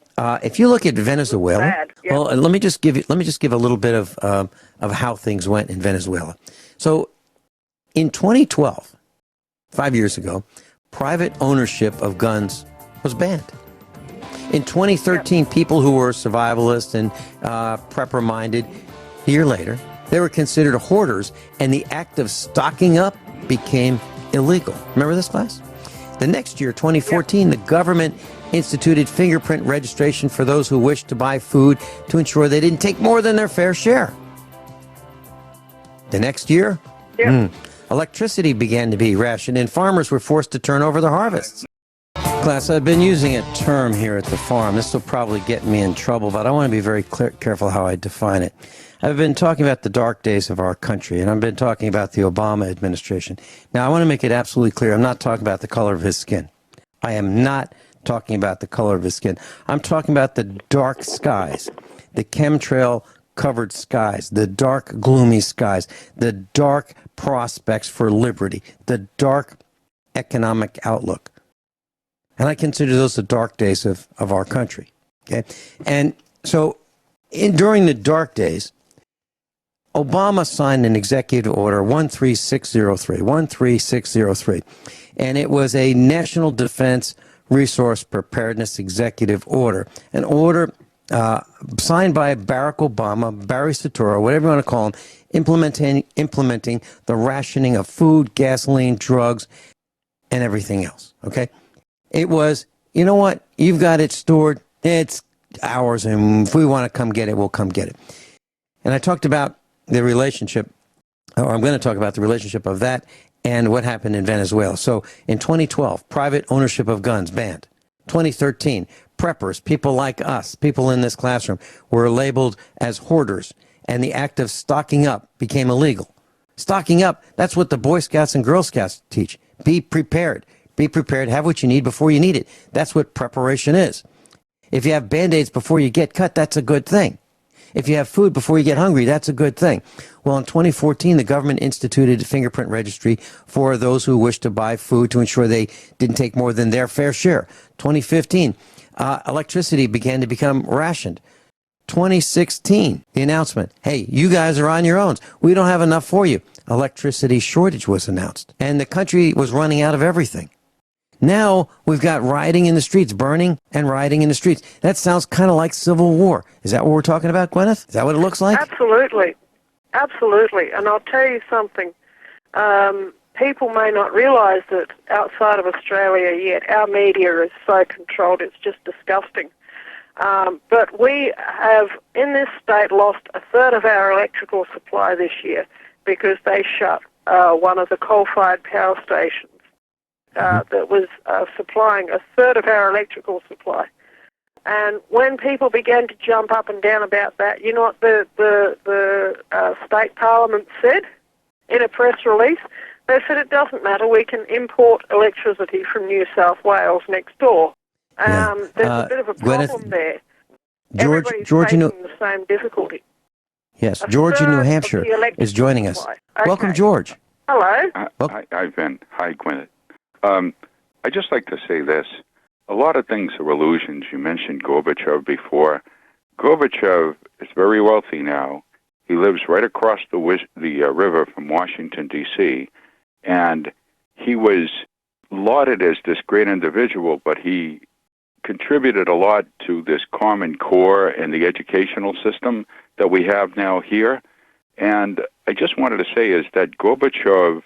Speaker 3: if you look at Venezuela,
Speaker 4: bad, yeah.
Speaker 3: well, let me just give a little bit of how things went in Venezuela. So, in 2012, 5 years ago, private ownership of guns was banned. In 2013, people who were survivalist and prepper-minded, a year later, they were considered hoarders, and the act of stocking up became illegal. Remember this, class? The next year, 2014, the government instituted fingerprint registration for those who wished to buy food to ensure they didn't take more than their fair share. The next year, electricity began to be rationed, and farmers were forced to turn over their harvests. Class, I've been using a term here at the farm. This will probably get me in trouble, but I want to be very careful how I define it. I've been talking about the dark days of our country, and I've been talking about the Obama administration. Now, I want to make it absolutely clear. I'm not talking about the color of his skin. I am not talking about the color of his skin. I'm talking about the dark skies, the chemtrail-covered skies, the dark, gloomy skies, the dark prospects for liberty, the dark economic outlook. And I consider those the dark days of our country. Okay? And so during the dark days, Obama signed an executive order 13603, and it was a National Defense Resource Preparedness Executive Order, an order signed by Barack Obama, Barry Soetoro, whatever you want to call him, implementing the rationing of food, gasoline, drugs, and everything else, okay? It was, you know what, you've got it stored, it's ours, and if we want to come get it, we'll come get it. And I talked about the relationship, or I'm going to talk about the relationship of that and what happened in Venezuela. So in 2012, private ownership of guns banned. 2013, preppers, people like us, people in this classroom, were labeled as hoarders, and the act of stocking up became illegal. Stocking up, that's what the Boy Scouts and Girl Scouts teach. Be prepared. Be prepared. Have what you need before you need it. That's what preparation is. If you have Band-Aids before you get cut, that's a good thing. If you have food before you get hungry, that's a good thing. Well, in 2014, the government instituted a fingerprint registry for those who wish to buy food to ensure they didn't take more than their fair share. 2015, electricity began to become rationed. 2016, the announcement, hey, you guys are on your own. We don't have enough for you. electricity shortage was announced, and the country was running out of everything. Now we've got rioting in the streets, burning and rioting in the streets. That sounds kind of like civil war. Is that what we're talking about, Guineith? Is that what it looks like?
Speaker 4: Absolutely. Absolutely. And I'll tell you something. People may not realise that outside of Australia yet, our media is so controlled, it's just disgusting. But we have, in this state, lost a third of our electrical supply this year because they shut one of the coal-fired power stations that was supplying a third of our electrical supply. And when people began to jump up and down about that, you know what the state parliament said in a press release? They said it doesn't matter, we can import electricity from New South Wales next door. There's a bit of a problem there. Everybody's facing the same difficulty.
Speaker 3: Yes, George in New Hampshire is joining us. Okay. Welcome, George.
Speaker 4: Hello.
Speaker 5: Hi, Vin. Hi, Guineith. I'd just like to say this. A lot of things are illusions. You mentioned Gorbachev before. Gorbachev is very wealthy now. He lives right across the river from Washington, D.C., and he was lauded as this great individual, but he contributed a lot to this Common Core and the educational system that we have now here. And I just wanted to say is that Gorbachev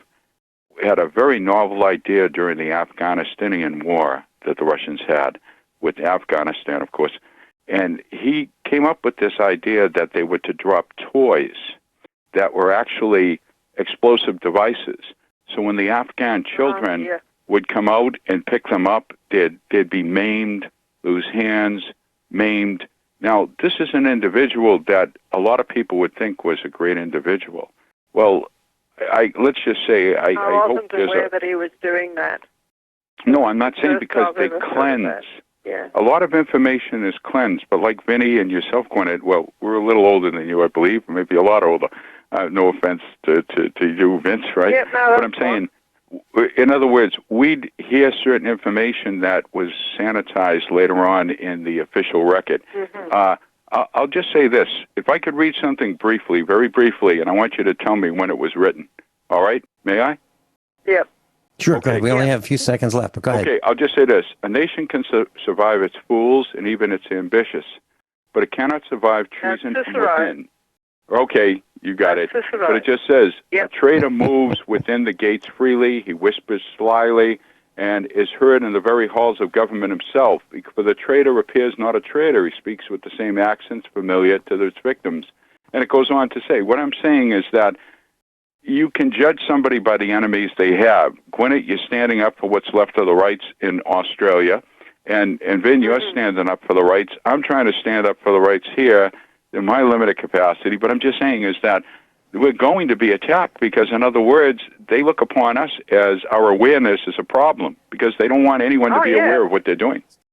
Speaker 5: had a very novel idea during the Afghanistanian war that the Russians had with Afghanistan, of course. And he came up with this idea that they were to drop toys that were actually explosive devices. So when the Afghan children would come out and pick them up, they'd be maimed, lose hands, maimed. Now, this is an individual that a lot of people would think was a great individual. Well, let's just say I
Speaker 4: wasn't aware that he was doing that.
Speaker 5: No, I'm not saying because they cleanse.
Speaker 4: Yeah.
Speaker 5: A lot of information is cleansed, but like Vinny and yourself, Gwinnett, well, we're a little older than you, I believe, maybe a lot older. No offense to you, Vince, right?
Speaker 4: Yeah, no,
Speaker 5: but I'm saying, in other words, we'd hear certain information that was sanitized later on in the official record. Mm-hmm. I'll just say this. If I could read something briefly, very briefly, and I want you to tell me when it was written. All right? May I?
Speaker 4: Yep.
Speaker 3: Sure, okay. We only have a few seconds left, but go ahead.
Speaker 5: Okay, I'll just say this. A nation can survive its fools and even its ambitious, but it cannot survive treason from within. Okay, you got it. But it just says, a traitor moves within the gates freely, he whispers slyly, and is heard in the very halls of government himself. For the traitor appears not a traitor, he speaks with the same accents familiar to its victims. And it goes on to say, what I'm saying is that you can judge somebody by the enemies they have. Gwinnett, you're standing up for what's left of the rights in Australia, and Vin, you're standing up for the rights. I'm trying to stand up for the rights here in my limited capacity, but I'm just saying is that we're going to be attacked because, in other words, they look upon us as our awareness is a problem because they don't want anyone to be aware of what they're doing.